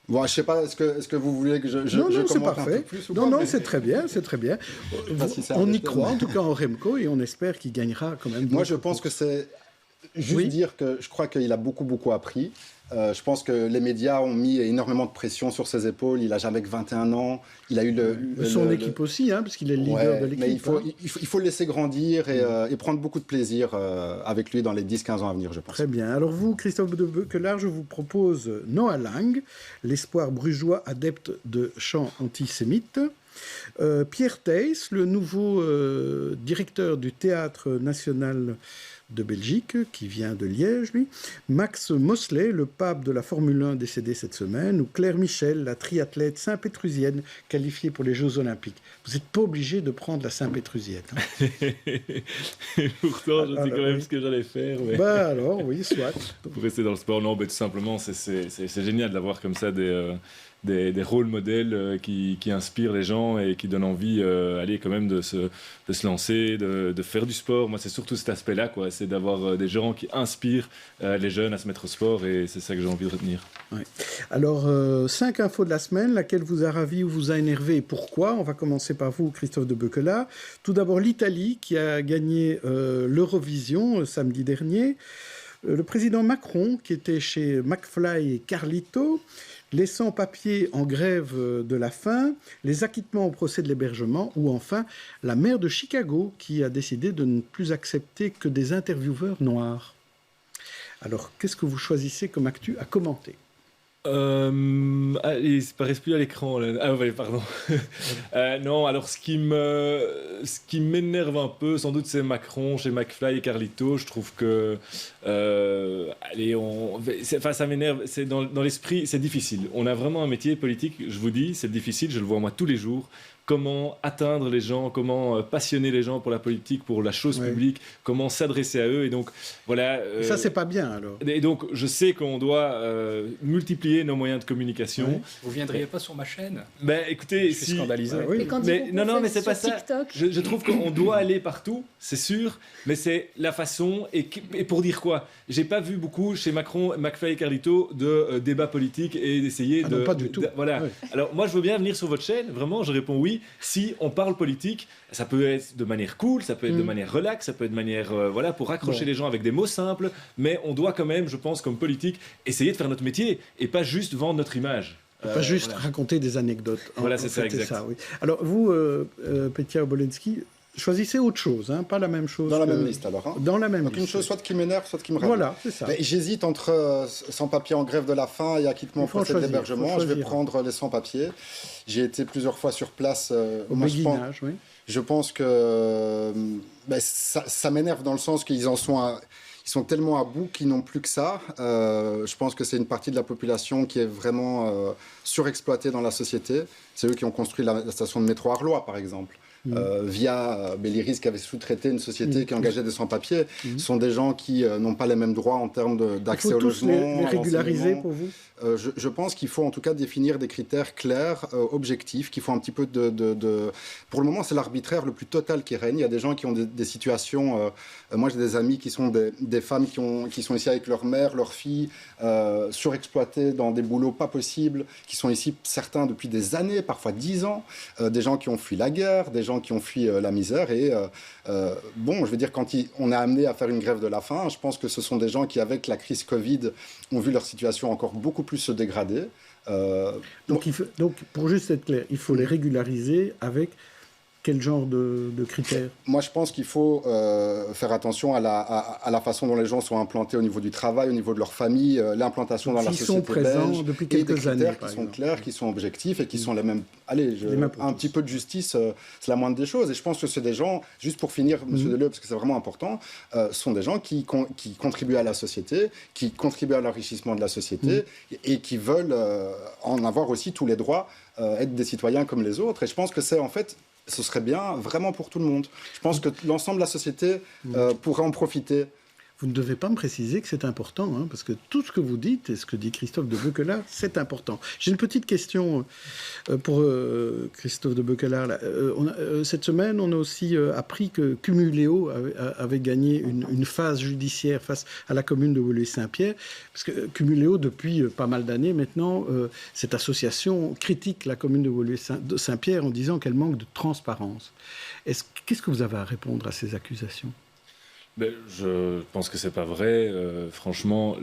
bon, je ne sais pas, est-ce que vous voulez que je commente un peu plus ou pas? Non, c'est très bien, c'est très bien. On y croit, en tout cas en Remco, et on espère qu'il gagnera quand même. Moi, je pense que c'est juste dire que je crois qu'il a beaucoup appris. Je pense que les médias ont mis énormément de pression sur ses épaules. Il n'a jamais que 21 ans. Il a eu son équipe aussi, parce qu'il est le leader de l'équipe. Mais il faut le laisser grandir et prendre beaucoup de plaisir avec lui dans les 10-15 ans à venir, je pense. Très bien. Alors vous, Christophe de Beuquelard, je vous propose Noah Lang, l'espoir brugeois adepte de chants antisémites. Pierre Thijs, le nouveau directeur du Théâtre National de Belgique, qui vient de Liège, lui. Max Mosley, le pape de la Formule 1 décédé cette semaine, ou Claire Michel, la triathlète saint-pétrusienne qualifiée pour les Jeux Olympiques. Vous n'êtes pas obligé de prendre la saint-pétrusienne. Hein. Pourtant, je sais quand même ce que j'allais faire. Mais... Bah alors, oui, soit. Pour rester dans le sport, non, tout simplement, c'est génial d'avoir comme ça des rôles modèles qui inspirent les gens et qui donnent envie quand même de se lancer, de faire du sport. Moi, c'est surtout cet aspect-là, quoi. C'est d'avoir des gens qui inspirent les jeunes à se mettre au sport, et c'est ça que j'ai envie de retenir. Oui. Alors, 5 infos de la semaine, laquelle vous a ravi ou vous a énervé et pourquoi? On va commencer par vous, Christophe de Beuquelard. Tout d'abord, l'Italie qui a gagné l'Eurovision samedi dernier. Le président Macron qui était chez McFly et Carlito. Les sans-papiers en grève de la faim, les acquittements au procès de l'hébergement, ou enfin la maire de Chicago qui a décidé de ne plus accepter que des intervieweurs noirs. Alors, qu'est-ce que vous choisissez comme actu à commenter? Il ne paraît plus à l'écran. Là. Ah oui, pardon. Non, alors ce qui m'énerve un peu, sans doute, c'est Macron chez McFly et Carlito. Je trouve que, ça m'énerve. C'est dans l'esprit, c'est difficile. On a vraiment un métier politique. Je vous dis, c'est difficile. Je le vois moi tous les jours. Comment atteindre les gens, comment passionner les gens pour la politique, pour la chose publique, comment s'adresser à eux. Et donc, voilà. Ça, c'est pas bien, alors. Et donc, je sais qu'on doit multiplier nos moyens de communication. Oui. Vous viendriez pas sur ma chaîne? Ben, écoutez, je suis scandalisé. Oui. Et quand mais c'est pas ça. Je trouve qu'on doit aller partout, c'est sûr, mais c'est la façon. Et pour dire quoi? J'ai pas vu beaucoup chez Macron, McFly et Carlito de débats politiques et d'essayer de. Non, pas du tout. Voilà. Oui. Alors, moi, je veux bien venir sur votre chaîne. Vraiment, je réponds oui. Si on parle politique, ça peut être de manière cool, ça peut être de manière relax, ça peut être de manière pour accrocher les gens avec des mots simples, mais on doit quand même, je pense, comme politique, essayer de faire notre métier et pas juste vendre notre image. Pas juste raconter des anecdotes. Voilà, c'est ça, exact. Ça, oui. Alors vous, Petia Obolensky, choisissez autre chose, hein, pas la même chose. Dans la même liste, alors. Hein. Dans la même Donc liste. une chose, soit qui m'énerve, soit qui me ravit. Voilà, c'est ça. J'hésite entre sans-papiers en grève de la faim et acquittement au procès d'hébergement. Je vais prendre les sans-papiers. J'ai été plusieurs fois sur place. Au béguinage, oui. Je pense que ça m'énerve dans le sens qu'ils sont tellement à bout qu'ils n'ont plus que ça. Je pense que c'est une partie de la population qui est vraiment surexploitée dans la société. C'est eux qui ont construit la station de métro Arlois, par exemple. Via Belliris qui avait sous-traité une société qui engageait des sans-papiers. Ce sont des gens qui n'ont pas les mêmes droits en termes d'accès au logement. Il faut tous les régulariser pour vous? Je pense qu'il faut en tout cas définir des critères clairs, objectifs, qu'il faut un petit peu de... Pour le moment, c'est l'arbitraire le plus total qui règne. Il y a des gens qui ont des situations... moi, j'ai des amis qui sont des femmes qui sont ici avec leur mère, leur fille, surexploitées dans des boulots pas possibles, qui sont ici, certains, depuis des années, parfois 10 ans. Des gens qui ont fui la guerre, des gens qui ont fui la misère. Et je veux dire, quand on est amené à faire une grève de la faim, je pense que ce sont des gens qui, avec la crise Covid, ont vu leur situation encore beaucoup plus se dégrader. Donc, pour juste être clair, il faut les régulariser avec quel genre de critères? Moi, je pense qu'il faut faire attention à la façon dont les gens sont implantés au niveau du travail, au niveau de leur famille, l'implantation dans la société belge. Ils sont présents depuis quelques années, qui sont clairs, qui sont objectifs et qui sont les mêmes. Allez, un petit peu de justice, c'est la moindre des choses. Et je pense que c'est des gens, juste pour finir, Monsieur Deleu, parce que c'est vraiment important, sont des gens qui contribuent à la société, qui contribuent à l'enrichissement de la société et qui veulent en avoir aussi tous les droits, être des citoyens comme les autres. Et je pense que c'est en fait... Ce serait bien vraiment pour tout le monde. Je pense que l'ensemble de la société pourrait en profiter. Vous ne devez pas me préciser que c'est important, hein, parce que tout ce que vous dites et ce que dit Christophe de Beuquelard, c'est important. J'ai une petite question pour Christophe de Beuquelard. Cette semaine, on a aussi appris que Cumuléo avait gagné une phase judiciaire face à la commune de Woluwe-Saint-Pierre, parce que Cumuléo, depuis pas mal d'années maintenant, cette association critique la commune de Woluwe-Saint-Pierre en disant qu'elle manque de transparence. Qu'est-ce que vous avez à répondre à ces accusations ? Je pense que c'est pas vrai. Franchement,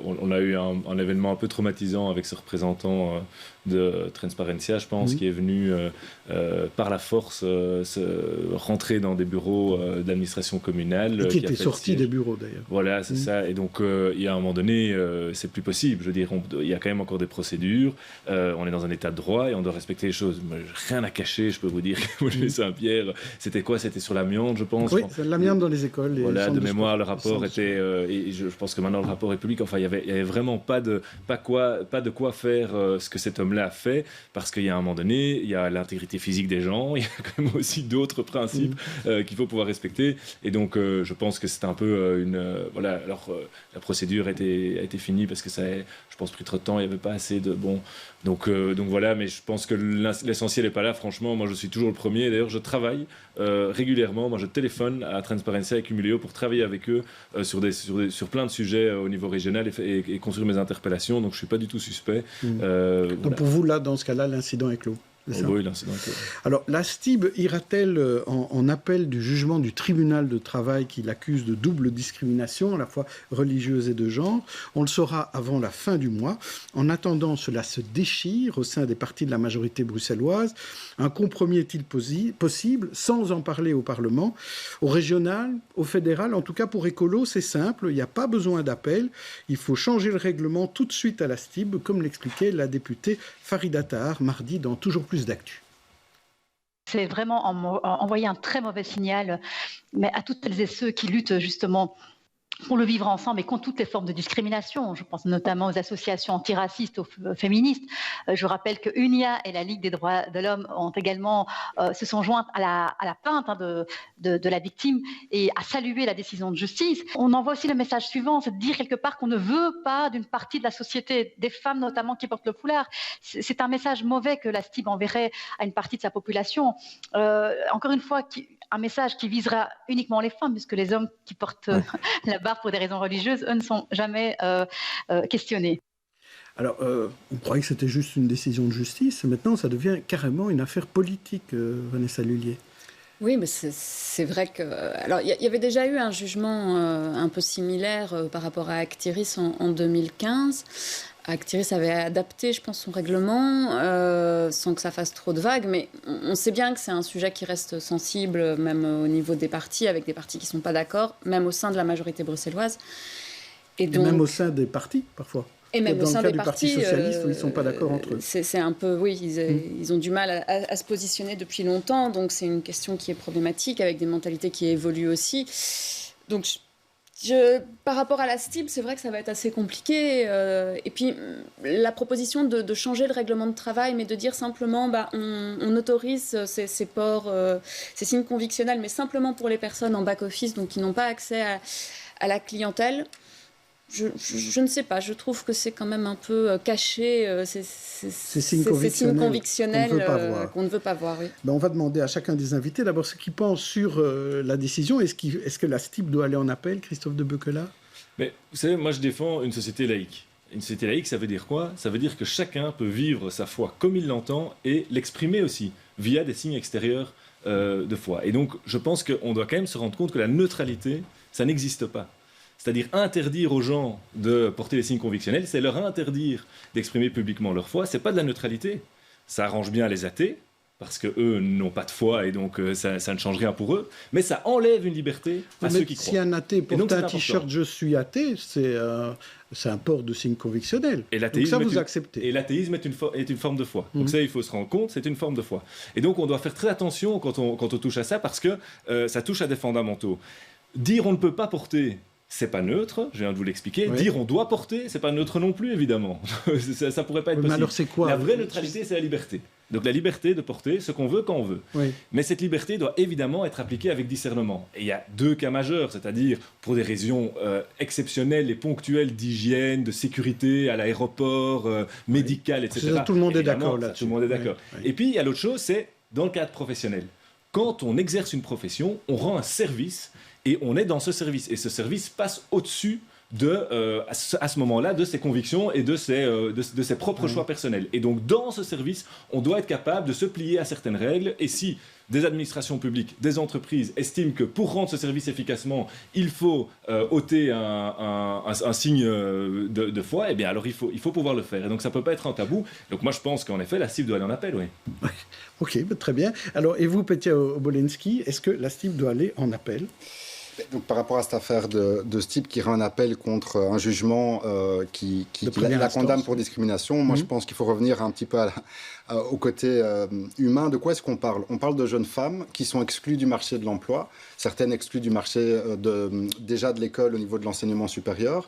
on a eu un événement un peu traumatisant avec ce représentant de Transparencia, je pense, qui est venu par la force rentrer dans des bureaux d'administration communale. Et qui était sorti des bureaux, d'ailleurs. Voilà, c'est ça. Et donc, il y a un moment donné, c'est plus possible. Je veux dire, il y a quand même encore des procédures. On est dans un état de droit et on doit respecter les choses. Rien à cacher, je peux vous dire. Woluwe-Saint-Pierre, c'était quoi? C'était sur l'amiante, je pense. Oui, c'est l'amiante dans les écoles. Voilà. Voilà, de mémoire, le rapport était, et je pense que maintenant le rapport est public, enfin il y avait vraiment pas de quoi faire ce que cet homme-là a fait, parce qu'il y a un moment donné, il y a l'intégrité physique des gens, il y a quand même aussi d'autres principes qu'il faut pouvoir respecter, et donc je pense que c'est un peu voilà, alors la procédure a été finie parce que ça a, je pense, pris trop de temps, il n'y avait pas assez de bon, donc voilà, mais je pense que l'essentiel n'est pas là, franchement, moi je suis toujours le premier, d'ailleurs je travaille régulièrement, moi je téléphone à Transparency avec Humileo pour travailler avec eux sur plein de sujets au niveau régional et construire mes interpellations, donc je ne suis pas du tout suspect. Donc voilà. pour vous, là, dans ce cas-là, l'incident est clos. Oui, l'incident est clos. Alors, la STIB ira-t-elle en appel du jugement du tribunal de travail qui l'accuse de double discrimination, à la fois religieuse et de genre? On le saura avant la fin du mois. En attendant, cela se déchire au sein des partis de la majorité bruxelloise. Un compromis est-il possible sans en parler au Parlement? Au régional, au fédéral, en tout cas pour Écolo, c'est simple, il n'y a pas besoin d'appel. Il faut changer le règlement tout de suite à la STIB, comme l'expliquait la députée Farida Tahar mardi dans Toujours plus d'actu. C'est vraiment envoyer un très mauvais signal, mais à toutes celles et ceux qui luttent justement pour le vivre ensemble et contre toutes les formes de discrimination. Je pense notamment aux associations antiracistes, aux féministes. Je rappelle que UNIA et la Ligue des droits de l'homme ont également se sont jointes à la plainte de la victime et à saluer la décision de justice. On envoie aussi le message suivant, c'est de dire quelque part qu'on ne veut pas d'une partie de la société, des femmes notamment qui portent le foulard. C'est un message mauvais que la STIB enverrait à une partie de sa population. Encore une fois, un message qui visera uniquement les femmes, puisque les hommes qui portent la barre pour des raisons religieuses, eux, ne sont jamais questionnés. Alors, on croyait que c'était juste une décision de justice. Maintenant, ça devient carrément une affaire politique, Vanessa Lullier. Oui, mais c'est vrai que... Alors, il y avait déjà eu un jugement un peu similaire par rapport à Actiris en 2015. Actiris avait adapté, je pense, son règlement sans que ça fasse trop de vagues, mais on sait bien que c'est un sujet qui reste sensible, même au niveau des partis, avec des partis qui ne sont pas d'accord, même au sein de la majorité bruxelloise. Et même au sein des partis, parfois. Et même au sein des partis socialistes, où ils ne sont pas d'accord entre eux. C'est un peu, oui, ils ont du mal à se positionner depuis longtemps, donc c'est une question qui est problématique, avec des mentalités qui évoluent aussi. Donc, par rapport à la STIB, c'est vrai que ça va être assez compliqué. Et puis, la proposition de changer le règlement de travail, mais de dire simplement, on autorise ces ports, ces signes convictionnels, mais simplement pour les personnes en back-office, donc qui n'ont pas accès à la clientèle. Je ne sais pas, je trouve que c'est quand même un peu caché, ces signes convictionnels qu'on ne veut pas voir. Oui. On va demander à chacun des invités d'abord ce qu'ils pensent sur la décision. Est-ce que la STIB doit aller en appel, Christophe de Beuquelat? Mais vous savez, moi je défends une société laïque. Une société laïque, ça veut dire quoi? Ça veut dire que chacun peut vivre sa foi comme il l'entend et l'exprimer aussi, via des signes extérieurs de foi. Et donc, je pense qu'on doit quand même se rendre compte que la neutralité, ça n'existe pas. C'est-à-dire interdire aux gens de porter les signes convictionnels, c'est leur interdire d'exprimer publiquement leur foi. C'est pas de la neutralité. Ça arrange bien les athées, parce qu'eux n'ont pas de foi et donc ça ne change rien pour eux. Mais ça enlève une liberté à ceux qui croient. Si un athée porte un t-shirt « Je suis athée », c'est un port de signe convictionnel. Et donc ça, vous acceptez. Et l'athéisme est une forme de foi. Donc ça, il faut se rendre compte, c'est une forme de foi. Et donc on doit faire très attention quand on touche à ça, parce que ça touche à des fondamentaux. Dire on ne peut pas porter... c'est pas neutre, je viens de vous l'expliquer. Oui. Dire on doit porter, c'est pas neutre non plus, évidemment. ça pourrait pas être possible. Mais alors c'est quoi? La vraie neutralité, c'est la liberté. Donc la liberté de porter ce qu'on veut quand on veut. Oui. Mais cette liberté doit évidemment être appliquée avec discernement. Et il y a deux cas majeurs, c'est-à-dire pour des raisons exceptionnelles et ponctuelles d'hygiène, de sécurité à l'aéroport, médicale, etc. Ça, tout le monde est d'accord là-dessus. Tout le monde est d'accord. Oui. Et puis il y a l'autre chose, c'est dans le cadre professionnel. Quand on exerce une profession, on rend un service et on est dans ce service. Et ce service passe au-dessus à ce moment-là, de ses convictions et de ses propres choix personnels. Et donc, dans ce service, on doit être capable de se plier à certaines règles. Et si des administrations publiques, des entreprises estiment que pour rendre ce service efficacement, il faut ôter un signe de foi, eh bien alors il faut pouvoir le faire. Et donc, ça ne peut pas être un tabou. Donc, moi, je pense qu'en effet, la STIB doit aller en appel, oui. Ok, très bien. Alors, et vous, Petia Obolensky, est-ce que la STIB doit aller en appel ? Donc, par rapport à cette affaire de ce type qui rend un appel contre un jugement qui la condamne pour discrimination, moi je pense qu'il faut revenir un petit peu au côté humain. De quoi est-ce qu'on parle? On parle de jeunes femmes qui sont exclues du marché de l'emploi, certaines exclues du marché déjà de l'école au niveau de l'enseignement supérieur.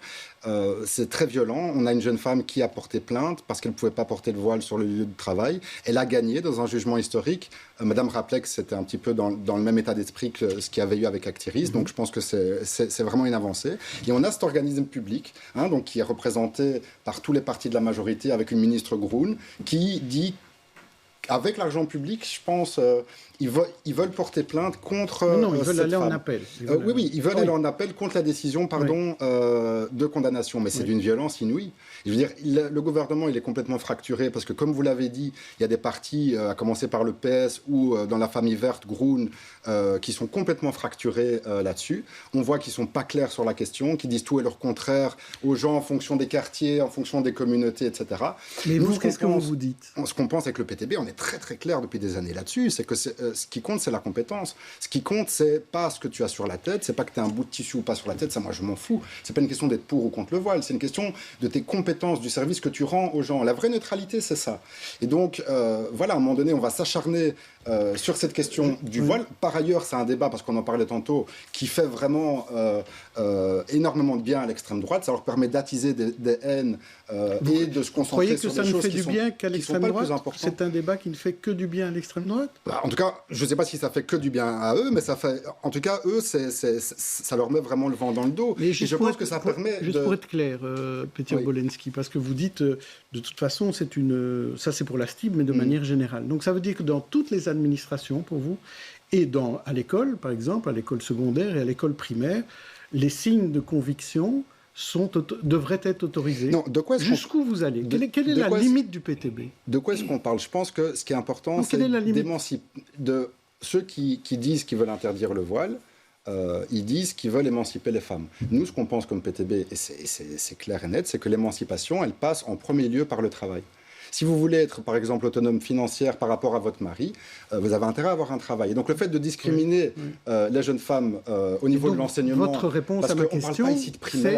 C'est très violent. On a une jeune femme qui a porté plainte parce qu'elle ne pouvait pas porter le voile sur le lieu de travail. Elle a gagné dans un jugement historique. Madame rappelait que c'était un petit peu dans le même état d'esprit que ce qu'il y avait eu avec Actiris. Donc je pense que c'est vraiment une avancée. Et on a cet organisme public donc, qui est représenté par tous les partis de la majorité avec une ministre Groen qui dit avec l'argent public, je pense, ils veulent porter plainte contre Non, ils veulent aller femme. en appel. Ils veulent aller en appel contre la décision de condamnation. Mais c'est d'une violence inouïe. Je veux dire, le gouvernement, il est complètement fracturé parce que, comme vous l'avez dit, il y a des partis, à commencer par le PS ou dans la famille verte, Groen, qui sont complètement fracturés là-dessus. On voit qu'ils ne sont pas clairs sur la question, qu'ils disent tout et leur contraire aux gens en fonction des quartiers, en fonction des communautés, etc. Mais vous, qu'est-ce que vous dites? Ce qu'on pense avec le PTB, on est très très clair depuis des années là-dessus, c'est que ce qui compte, c'est la compétence. Ce qui compte, c'est pas ce que tu as sur la tête, c'est pas que tu as un bout de tissu ou pas sur la tête, ça moi je m'en fous. C'est pas une question d'être pour ou contre le voile, c'est une question de tes compétences, du service que tu rends aux gens. La vraie neutralité, c'est ça. Et donc, voilà, à un moment donné, on va s'acharner sur cette question du voile. Par ailleurs, c'est un débat, parce qu'on en parlait tantôt, qui fait vraiment énormément de bien à l'extrême droite. Ça leur permet d'attiser des haines et de se concentrer sur des choses qui sont... Vous croyez que ça ne fait du bien qu'à l'extrême droite? C'est un débat qui ne fait que du bien à l'extrême droite? En tout cas, je ne sais pas si ça fait que du bien à eux, mais ça fait... En tout cas, eux, ça leur met vraiment le vent dans le dos. Et je pense que ça permet Juste pour être clair, Peter Bolensky, parce que vous dites, de toute façon, ça c'est pour la STIB, mais de manière générale. Donc ça veut dire que dans toutes les administrations, pour vous, et à l'école, par exemple, à l'école secondaire et à l'école primaire, les signes de conviction devraient être autorisés. Non, de quoi jusqu'où vous allez? Quelle est la limite du PTB? De quoi est-ce qu'on parle? Je pense que ce qui est important, c'est de ceux qui disent qu'ils veulent interdire le voile. Ils disent qu'ils veulent émanciper les femmes. Nous, ce qu'on pense comme PTB, et c'est clair et net, c'est que l'émancipation, elle passe en premier lieu par le travail. Si vous voulez être, par exemple, autonome financière par rapport à votre mari, vous avez intérêt à avoir un travail. Et donc, le fait de discriminer les jeunes femmes au niveau de l'enseignement... Votre réponse à ma question,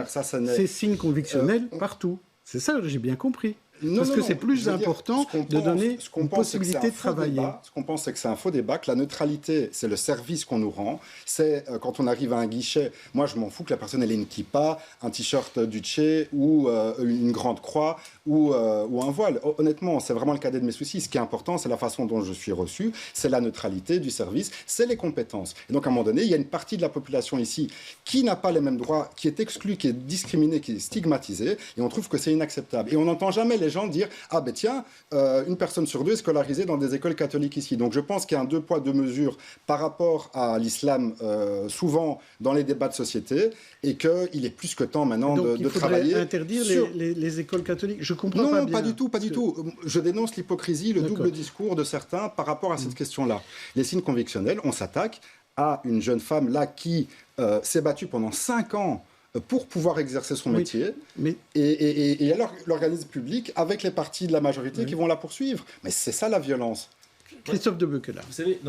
c'est signe convictionnel partout. C'est ça, j'ai bien compris. Parce que c'est plus important de donner une possibilité de travailler. Ce qu'on pense, c'est que c'est un faux débat, que la neutralité, c'est le service qu'on nous rend. C'est quand on arrive à un guichet, moi je m'en fous que la personne ait une kippa, un t-shirt Duce ou une grande croix ou un voile. Honnêtement, c'est vraiment le cadet de mes soucis. Ce qui est important, c'est la façon dont je suis reçu, c'est la neutralité du service, c'est les compétences. Et donc à un moment donné, il y a une partie de la population ici qui n'a pas les mêmes droits, qui est exclue, qui est discriminée, qui est stigmatisée, et on trouve que c'est inacceptable. Et on n'entend jamais les gens dire « Ah ben tiens, une personne sur deux est scolarisée dans des écoles catholiques ici ». Donc je pense qu'il y a un deux poids, deux mesures par rapport à l'islam, souvent dans les débats de société, et qu'il est plus que temps maintenant de travailler... Donc il interdire les écoles catholiques? Je comprends pas bien. Non, pas du tout. Je dénonce l'hypocrisie, le double discours de certains par rapport à cette question-là. Les signes convictionnels, on s'attaque à une jeune femme là qui s'est battue pendant 5 ans pour pouvoir exercer son métier, et alors l'organisme public avec les partis de la majorité qui vont la poursuivre. Mais c'est ça la violence. Christophe de Beuquelin. Vous savez,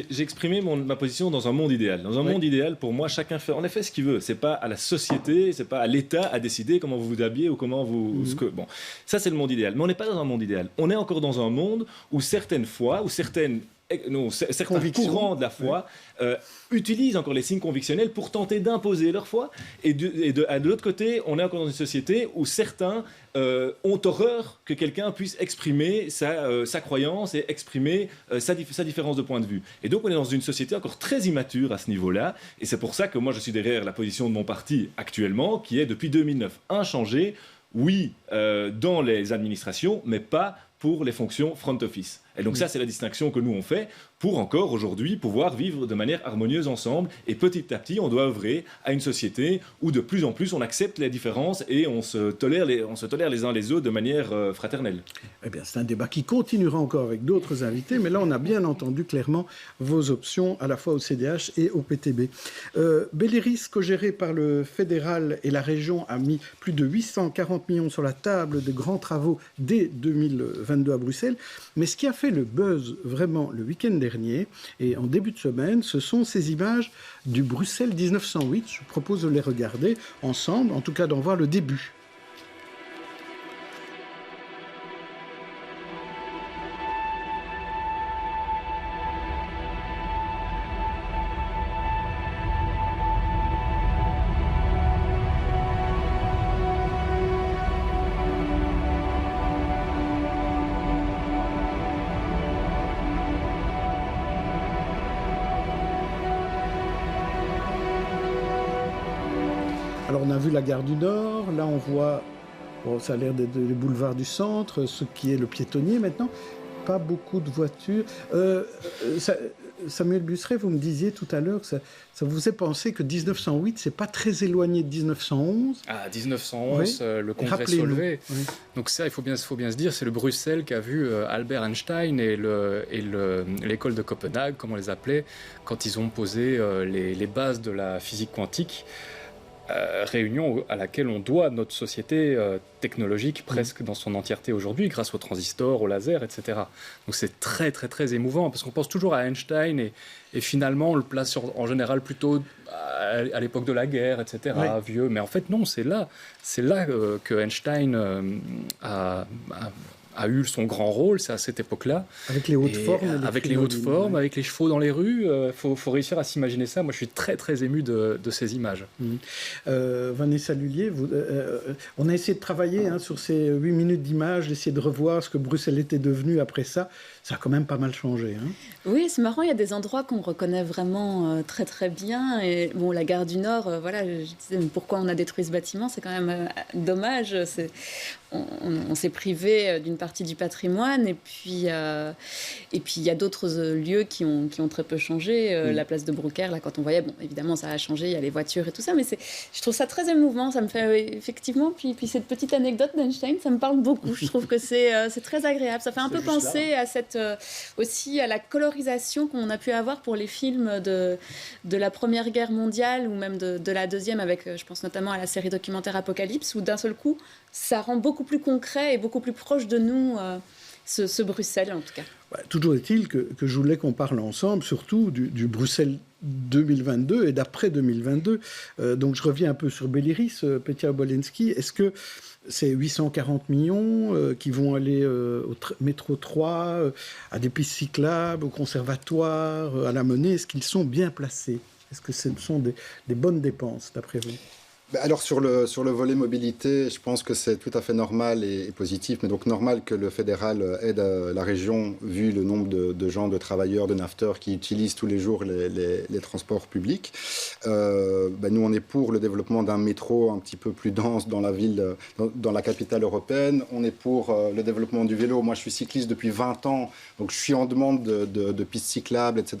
j'ai exprimé ma position dans un monde idéal. Dans un monde idéal, pour moi, chacun fait en effet ce qu'il veut. C'est pas à la société, c'est pas à l'État à décider comment vous vous habillez ou comment vous... Bon, ça c'est le monde idéal. Mais on n'est pas dans un monde idéal. On est encore dans un monde où certaines fois, où certains courants de la foi utilisent encore les signes convictionnels pour tenter d'imposer leur foi. Et de l'autre côté, on est encore dans une société où certains ont horreur que quelqu'un puisse exprimer sa croyance et exprimer sa différence de point de vue. Et donc on est dans une société encore très immature à ce niveau-là. Et c'est pour ça que moi je suis derrière la position de mon parti actuellement, qui est depuis 2009 inchangée. Oui, dans les administrations, mais pas pour les fonctions front office. Et donc ça, c'est la distinction que nous on fait pour encore aujourd'hui pouvoir vivre de manière harmonieuse ensemble. Et petit à petit, on doit œuvrer à une société où de plus en plus on accepte les différences et on se tolère les uns les autres de manière fraternelle. Eh bien, c'est un débat qui continuera encore avec d'autres invités, mais là, on a bien entendu clairement vos options, à la fois au CDH et au PTB. Belliris, co-géré par le fédéral et la région, a mis plus de 840 millions sur la table de grands travaux dès 2020. 2022 à Bruxelles. Mais ce qui a fait le buzz vraiment le week-end dernier et en début de semaine, ce sont ces images du Bruxelles 1908. Je propose de les regarder ensemble, en tout cas d'en voir le début. Alors on a vu la gare du Nord, là on voit, bon, ça a l'air d'être les boulevards du centre, ce qui est le piétonnier maintenant, pas beaucoup de voitures. Samuel Busseret, vous me disiez tout à l'heure que ça vous faisait penser que 1908, c'est pas très éloigné de 1911. Ah, 1911, oui. Le Congrès Solvay. Oui. Donc ça, il faut bien se dire, c'est le Bruxelles qu'a vu Albert Einstein et l'école de Copenhague, comme on les appelait, quand ils ont posé les bases de la physique quantique. Réunion à laquelle on doit notre société technologique presque dans son entièreté aujourd'hui, grâce aux transistors, aux lasers, etc. Donc c'est très très très émouvant, parce qu'on pense toujours à Einstein et finalement on le place en général plutôt à l'époque de la guerre, etc., oui. Vieux. Mais en fait non, c'est là que Einstein a eu son grand rôle, c'est à cette époque-là. Avec les hautes formes. Avec les hautes formes, avec les chevaux dans les rues, faut réussir à s'imaginer ça. Moi, je suis très, très ému de ces images. Vanessa Lullier, on a essayé de travailler sur ces 8 minutes d'images, d'essayer de revoir ce que Bruxelles était devenu après ça. Ça a quand même pas mal changé. Oui, c'est marrant, il y a des endroits qu'on reconnaît vraiment très, très bien. Et bon, la gare du Nord, voilà, je disais, pourquoi on a détruit ce bâtiment, c'est quand même dommage. On s'est privé d'une partie du patrimoine et puis il y a d'autres lieux qui ont très peu changé. La place de Brouckère, là, quand on voyait, bon, évidemment, ça a changé, il y a les voitures et tout ça, mais je trouve ça très émouvant. Ça me fait effectivement, puis cette petite anecdote d'Einstein, ça me parle beaucoup. Je trouve que c'est très agréable. Ça fait un peu penser à aussi à la colorisation qu'on a pu avoir pour les films de la Première Guerre mondiale ou même de la Deuxième, avec, je pense notamment à la série documentaire Apocalypse, où d'un seul coup, ça rend beaucoup plus concret et beaucoup plus proche de nous ce Bruxelles, en tout cas. Toujours est-il que je voulais qu'on parle ensemble, surtout du Bruxelles 2022 et d'après 2022. Donc je reviens un peu sur Béliris, Petia Obolensky. Est-ce que ces 840 millions qui vont aller au métro 3, à des pistes cyclables, au conservatoire, à la Monnaie, est-ce qu'ils sont bien placés? Est-ce que ce sont des bonnes dépenses, d'après vous? Alors sur le volet mobilité, je pense que c'est tout à fait normal et positif, mais donc normal que le fédéral aide la région, vu le nombre de gens, de travailleurs, de nafteurs qui utilisent tous les jours les transports publics. Nous, on est pour le développement d'un métro un petit peu plus dense dans la ville, dans la capitale européenne. On est pour le développement du vélo. Moi, je suis cycliste depuis 20 ans, donc je suis en demande de pistes cyclables, etc.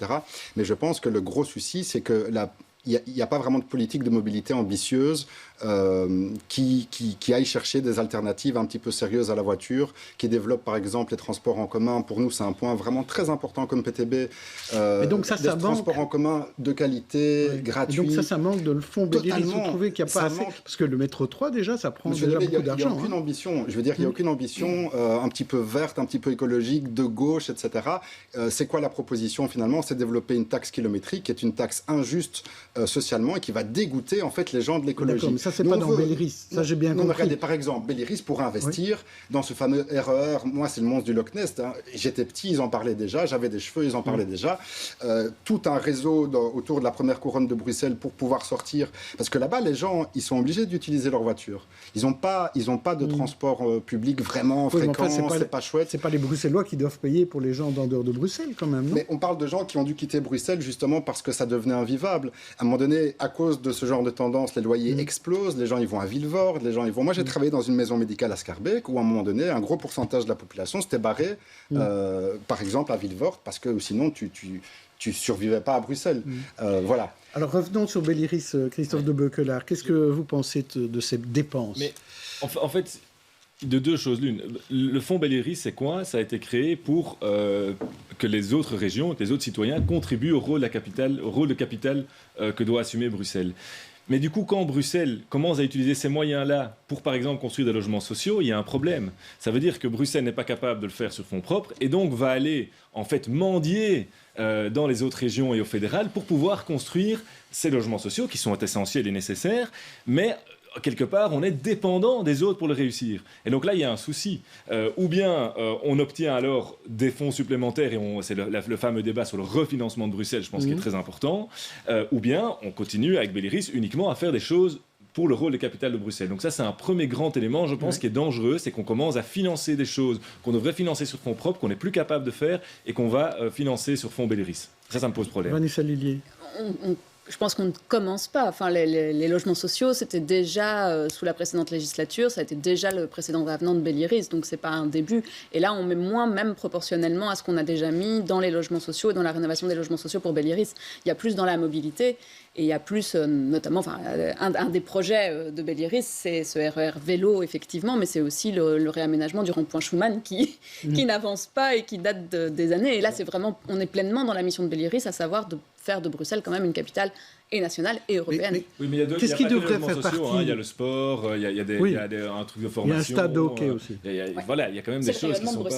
Mais je pense que le gros souci, c'est que il n'y a pas vraiment de politique de mobilité ambitieuse qui aille chercher des alternatives un petit peu sérieuses à la voiture, qui développe par exemple les transports en commun. Pour nous, c'est un point vraiment très important comme PTB. Et donc ça transports en commun de qualité, gratuits. Et donc ça manque de le fond Béliris. Vous trouvez qu'il n'y a pas assez? Parce que le métro 3, déjà, ça prend déjà beaucoup d'argent. Il n'y a aucune ambition. Je veux dire qu'il n'y a aucune ambition un petit peu verte, un petit peu écologique, de gauche, etc. C'est quoi la proposition finalement? C'est développer une taxe kilométrique qui est une taxe injuste socialement et qui va dégoûter en fait les gens de l'écologie. Ça, c'est pas dans Béliris. Ça, j'ai bien compris. Regardez, par exemple, Béliris pourrait investir dans ce fameux RER. Moi, c'est le monstre du Loch Ness. J'étais petit, ils en parlaient déjà. J'avais des cheveux, ils en parlaient déjà. Tout un réseau autour de la première couronne de Bruxelles pour pouvoir sortir. Parce que là-bas, les gens, ils sont obligés d'utiliser leur voiture. Ils n'ont pas de transport public vraiment fréquent. C'est pas chouette. C'est pas les Bruxellois qui doivent payer pour les gens d'en dehors de Bruxelles, quand même, non? Mais on parle de gens qui ont dû quitter Bruxelles justement parce que ça devenait invivable. À un moment donné, à cause de ce genre de tendance, les loyers explosent. Les gens, ils vont à Vilvoorde, les gens, ils vont... Moi, j'ai travaillé dans une maison médicale à Scarbeck où, à un moment donné, un gros pourcentage de la population s'était barré, par exemple, à Vilvoorde, parce que sinon, tu survivais pas à Bruxelles. Voilà. Alors, revenons sur Béliris, Christophe de Beukelard. Qu'est-ce que vous pensez de ces dépenses? Mais, en fait, de deux choses l'une. Le fonds Béliris, c'est quoi? Ça a été créé pour que les autres régions, les autres citoyens contribuent au rôle de capital que doit assumer Bruxelles. Mais du coup, quand Bruxelles commence à utiliser ces moyens-là pour, par exemple, construire des logements sociaux, il y a un problème. Ça veut dire que Bruxelles n'est pas capable de le faire sur fonds propres et donc va aller, en fait, mendier dans les autres régions et au fédéral pour pouvoir construire ces logements sociaux qui sont essentiels et nécessaires, mais quelque part, on est dépendant des autres pour le réussir. Et donc là, il y a un souci. Ou bien on obtient alors des fonds supplémentaires, et c'est le fameux débat sur le refinancement de Bruxelles, je pense, qui est très important, ou bien on continue avec Belliris uniquement à faire des choses pour le rôle de capitale de Bruxelles. Donc ça, c'est un premier grand élément, je pense, qui est dangereux, c'est qu'on commence à financer des choses qu'on devrait financer sur fonds propres, qu'on n'est plus capable de faire, et qu'on va financer sur fonds Belliris. Ça me pose problème. Vanessa Lillier. Je pense qu'on ne commence pas. Enfin, les logements sociaux, c'était déjà, sous la précédente législature, ça a été déjà le précédent avenant de Belliris, donc ce n'est pas un début. Et là, on met moins, même proportionnellement à ce qu'on a déjà mis dans les logements sociaux et dans la rénovation des logements sociaux pour Belliris. Il y a plus dans la mobilité, et il y a plus, notamment, un des projets de Belliris, c'est ce RER vélo, effectivement, mais c'est aussi le réaménagement du rond-point Schumann qui n'avance pas et qui date des années. Et là, c'est vraiment, on est pleinement dans la mission de Belliris, à savoir de faire de Bruxelles quand même une capitale et nationale et européenne. Oui, mais qu'est-ce qui devrait faire partie Il y a le sport, il y a un truc de formation. Il y a un stade de hockey aussi. Voilà, il y a quand même des choses qui sont pas...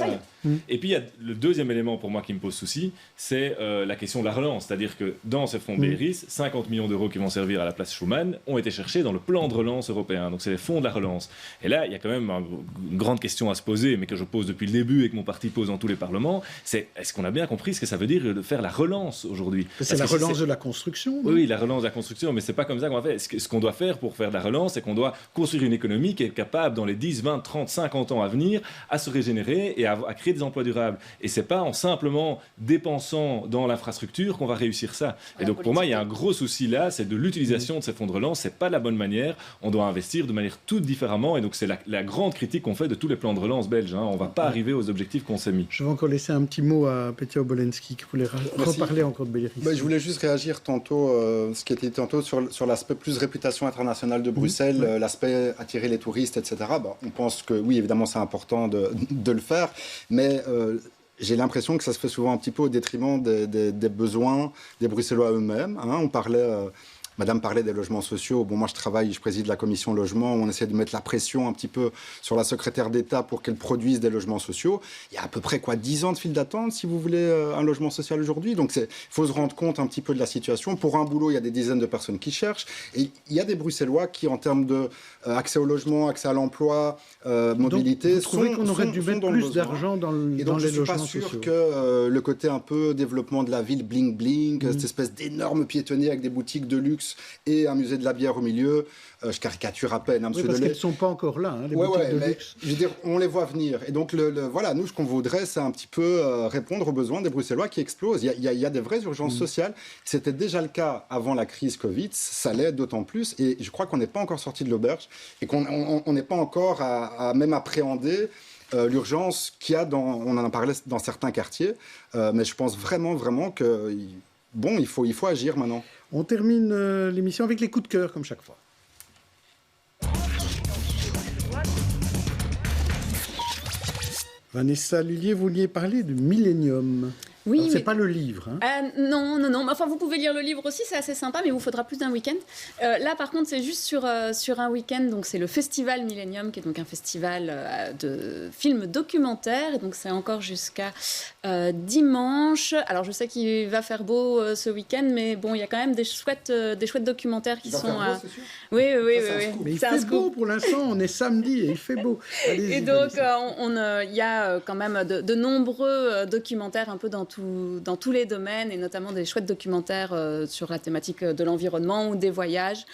Et puis, il y a le deuxième élément pour moi qui me pose souci, c'est la question de la relance. C'est-à-dire que dans ce fonds Belliris, 50 millions d'euros qui vont servir à la place Schumann ont été cherchés dans le plan de relance européen. Donc, c'est les fonds de la relance. Et là, il y a quand même une grande question à se poser, mais que je pose depuis le début et que mon parti pose dans tous les parlements, c'est est-ce qu'on a bien compris ce que ça veut dire de faire la relance aujourd'hui ? C'est la relance de la construction. Oui, la relance de la construction, mais c'est pas comme ça qu'on va faire. Ce qu'on doit faire pour faire de la relance, c'est qu'on doit construire une économie qui est capable, dans les 10, 20, 30, 50 ans à venir, à se régénérer et à créer des emplois durables. Et c'est pas en simplement dépensant dans l'infrastructure qu'on va réussir ça. Et donc pour moi, il y a un gros souci là, c'est de l'utilisation de ces fonds de relance. C'est pas la bonne manière. On doit investir de manière toute différemment. Et donc c'est la grande critique qu'on fait de tous les plans de relance belges. On va pas arriver aux objectifs qu'on s'est mis. Je vais encore laisser un petit mot à Petya Obolensky qui voulait reparler encore de Belliris. Je voulais juste réagir tantôt, ce qui était dit tantôt sur l'aspect plus réputation internationale de Bruxelles, l'aspect attirer les touristes, etc. On pense que oui, évidemment, c'est important de le faire, mais j'ai l'impression que ça se fait souvent un petit peu au détriment des besoins des Bruxellois eux-mêmes. On parlait... Madame parlait des logements sociaux. Bon, moi, je préside la commission logement. On essaie de mettre la pression un petit peu sur la secrétaire d'État pour qu'elle produise des logements sociaux. Il y a à peu près 10 ans de file d'attente si vous voulez un logement social aujourd'hui. Donc, il faut se rendre compte un petit peu de la situation. Pour un boulot, il y a des dizaines de personnes qui cherchent. Et il y a des Bruxellois qui, en termes d'accès au logement, accès à l'emploi, mobilité... Donc, vous trouvez qu'on aurait dû mettre plus d'argent dans les logements sociaux ? Et donc, je ne suis pas sûr que le côté un peu développement de la ville, bling-bling, cette espèce d'énorme piétonnier avec des boutiques de luxe et un musée de la bière au milieu. Je caricature à peine. Oui, parce qu'elles ne sont pas encore là, les boutiques de luxe. Je veux dire, on les voit venir. Et donc, voilà, nous, ce qu'on voudrait, c'est un petit peu répondre aux besoins des Bruxellois qui explosent. Il y a des vraies urgences sociales. C'était déjà le cas avant la crise Covid. Ça l'est d'autant plus. Et je crois qu'on n'est pas encore sorti de l'auberge et qu'on n'est pas encore à même appréhender l'urgence qu'il y a on en a parlé dans certains quartiers. Mais je pense vraiment que... Bon, il faut agir maintenant. On termine l'émission avec les coups de cœur, comme chaque fois. Vanessa Lillier, vous vouliez parler du Millennium. Oui, c'est pas le livre. Non. Enfin, vous pouvez lire le livre aussi, c'est assez sympa, mais il vous faudra plus d'un week-end. Là, par contre, c'est juste sur un week-end. Donc, c'est le Festival Millennium, qui est donc un festival de films documentaires. Et donc, c'est encore jusqu'à dimanche. Alors, je sais qu'il va faire beau ce week-end, mais bon, il y a quand même des chouettes documentaires qui sont... Beau, c'est sûr. Oui. Mais il fait beau pour l'instant, on est samedi et il fait beau. Et donc, il y a quand même de nombreux documentaires un peu dans tous les domaines, et notamment des chouettes documentaires sur la thématique de l'environnement ou des voyages.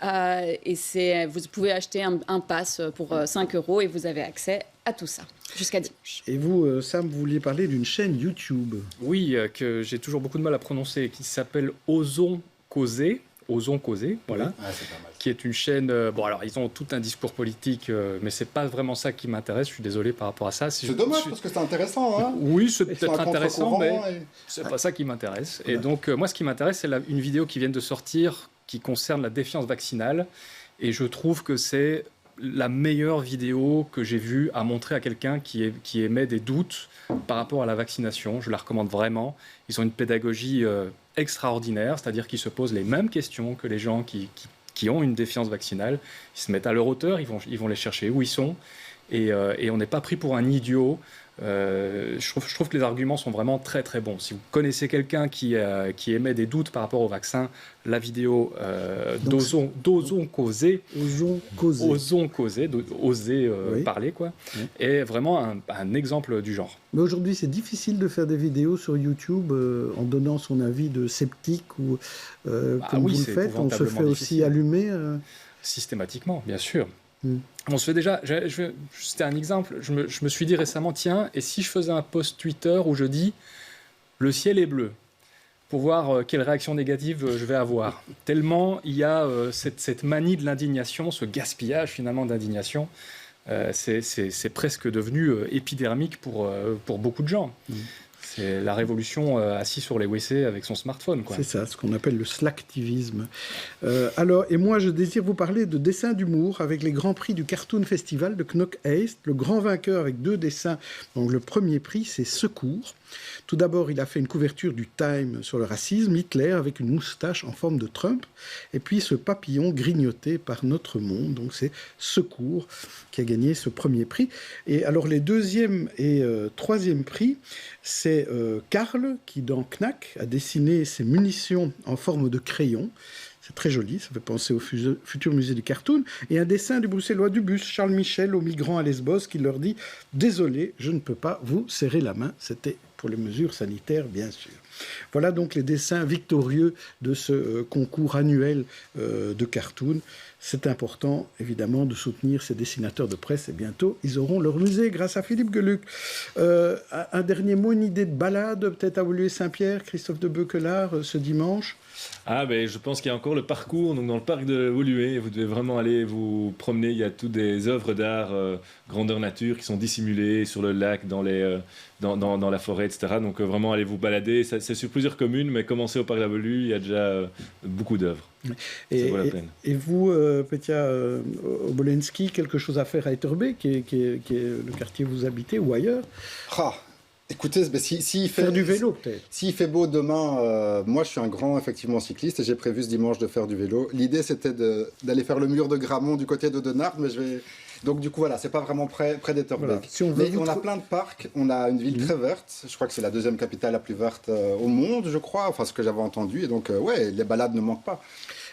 Et vous pouvez acheter un pass pour 5 € et vous avez accès à tout ça jusqu'à dimanche. Et vous, Sam, vous vouliez parler d'une chaîne YouTube. Oui, que j'ai toujours beaucoup de mal à prononcer, qui s'appelle Osons Causer. Osons Causer, voilà, qui est une chaîne... bon, alors, ils ont tout un discours politique, mais c'est pas vraiment ça qui m'intéresse. Je suis désolé par rapport à ça. C'est dommage, parce que c'est intéressant. Hein, oui, c'est peut-être intéressant, mais c'est pas ça qui m'intéresse. Et donc, moi, ce qui m'intéresse, c'est une vidéo qui vient de sortir qui concerne la défiance vaccinale. Et je trouve que c'est la meilleure vidéo que j'ai vue à montrer à quelqu'un qui émet des doutes par rapport à la vaccination. Je la recommande vraiment. Ils ont une pédagogie extraordinaire, c'est-à-dire qu'ils se posent les mêmes questions que les gens qui qui ont une défiance vaccinale. Ils se mettent à leur hauteur, ils vont les chercher où ils sont, et on n'est pas pris pour un idiot. Je trouve que les arguments sont vraiment très très bons. Si vous connaissez quelqu'un qui émet des doutes par rapport au vaccin, la vidéo d'Osons causer, parler, quoi, est vraiment un exemple du genre. Mais aujourd'hui, c'est difficile de faire des vidéos sur YouTube en donnant son avis de sceptique ou comme vous le faites. On se fait aussi allumer systématiquement, bien sûr. On se fait déjà, c'était un exemple, je me suis dit récemment, tiens, et si je faisais un post Twitter où je dis « le ciel est bleu », pour voir quelle réaction négative je vais avoir. Tellement il y a cette manie de l'indignation, ce gaspillage finalement d'indignation, c'est presque devenu épidermique pour beaucoup de gens. C'est la révolution assis sur les WC avec son smartphone, quoi. C'est ça, ce qu'on appelle le slacktivisme. Et moi, je désire vous parler de dessins d'humour avec les grands prix du Cartoon Festival de Knock East. Le grand vainqueur avec 2 dessins. Donc, le premier prix, c'est Secours. Tout d'abord, il a fait une couverture du Time sur le racisme, Hitler avec une moustache en forme de Trump, et puis ce papillon grignoté par notre monde. Donc c'est Secours qui a gagné ce premier prix. Et alors les 2e et 3e prix, c'est Karl qui, dans Knack, a dessiné ses munitions en forme de crayon. C'est très joli, ça fait penser au futur musée du cartoon. Et un dessin du bruxellois du bus, Charles Michel, aux migrants à Lesbos, qui leur dit « Désolé, je ne peux pas vous serrer la main ». C'était pour les mesures sanitaires, bien sûr. Voilà donc les dessins victorieux de ce concours annuel de cartoon. C'est important, évidemment, de soutenir ces dessinateurs de presse. Et bientôt, ils auront leur musée grâce à Philippe Geluck. Un dernier mot, une idée de balade, peut-être à Woluwe-Saint-Pierre, Christophe de Beuquelard, ce dimanche. Je pense qu'il y a encore le parcours donc dans le parc de Woluwe. Vous devez vraiment aller vous promener. Il y a toutes des œuvres d'art grandeur nature qui sont dissimulées sur le lac, dans la forêt, etc. Donc vraiment, allez vous balader. C'est sur plusieurs communes, mais commencez au parc de la Woluwe. Il y a déjà beaucoup d'œuvres. Et vous, Petia Obolensky, quelque chose à faire à Etterbeek, qui est le quartier où vous habitez, ou ailleurs? Écoutez, s'il fait, faire du vélo peut-être. S'il fait beau demain, moi je suis un grand effectivement cycliste et j'ai prévu ce dimanche de faire du vélo. L'idée c'était d'aller faire le mur de Gramont du côté de Denard, mais je vais... Donc du coup voilà, c'est pas vraiment près d'Etterbeek. Voilà. Si on a plein de parcs, on a une ville très verte, je crois que c'est la 2e capitale la plus verte au monde, je crois, enfin ce que j'avais entendu, et donc les balades ne manquent pas.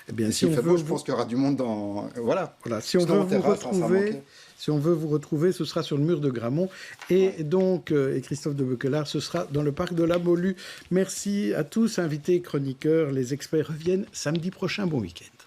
Eh bien, si on fait beau, je pense qu'il y aura du monde dans... Voilà. Si on veut vous retrouver... Si on veut vous retrouver, ce sera sur le mur de Gramont. Et donc, et Christophe de Beuquelard, ce sera dans le parc de la Molue. Merci à tous, invités, chroniqueurs. Les experts reviennent samedi prochain. Bon week-end.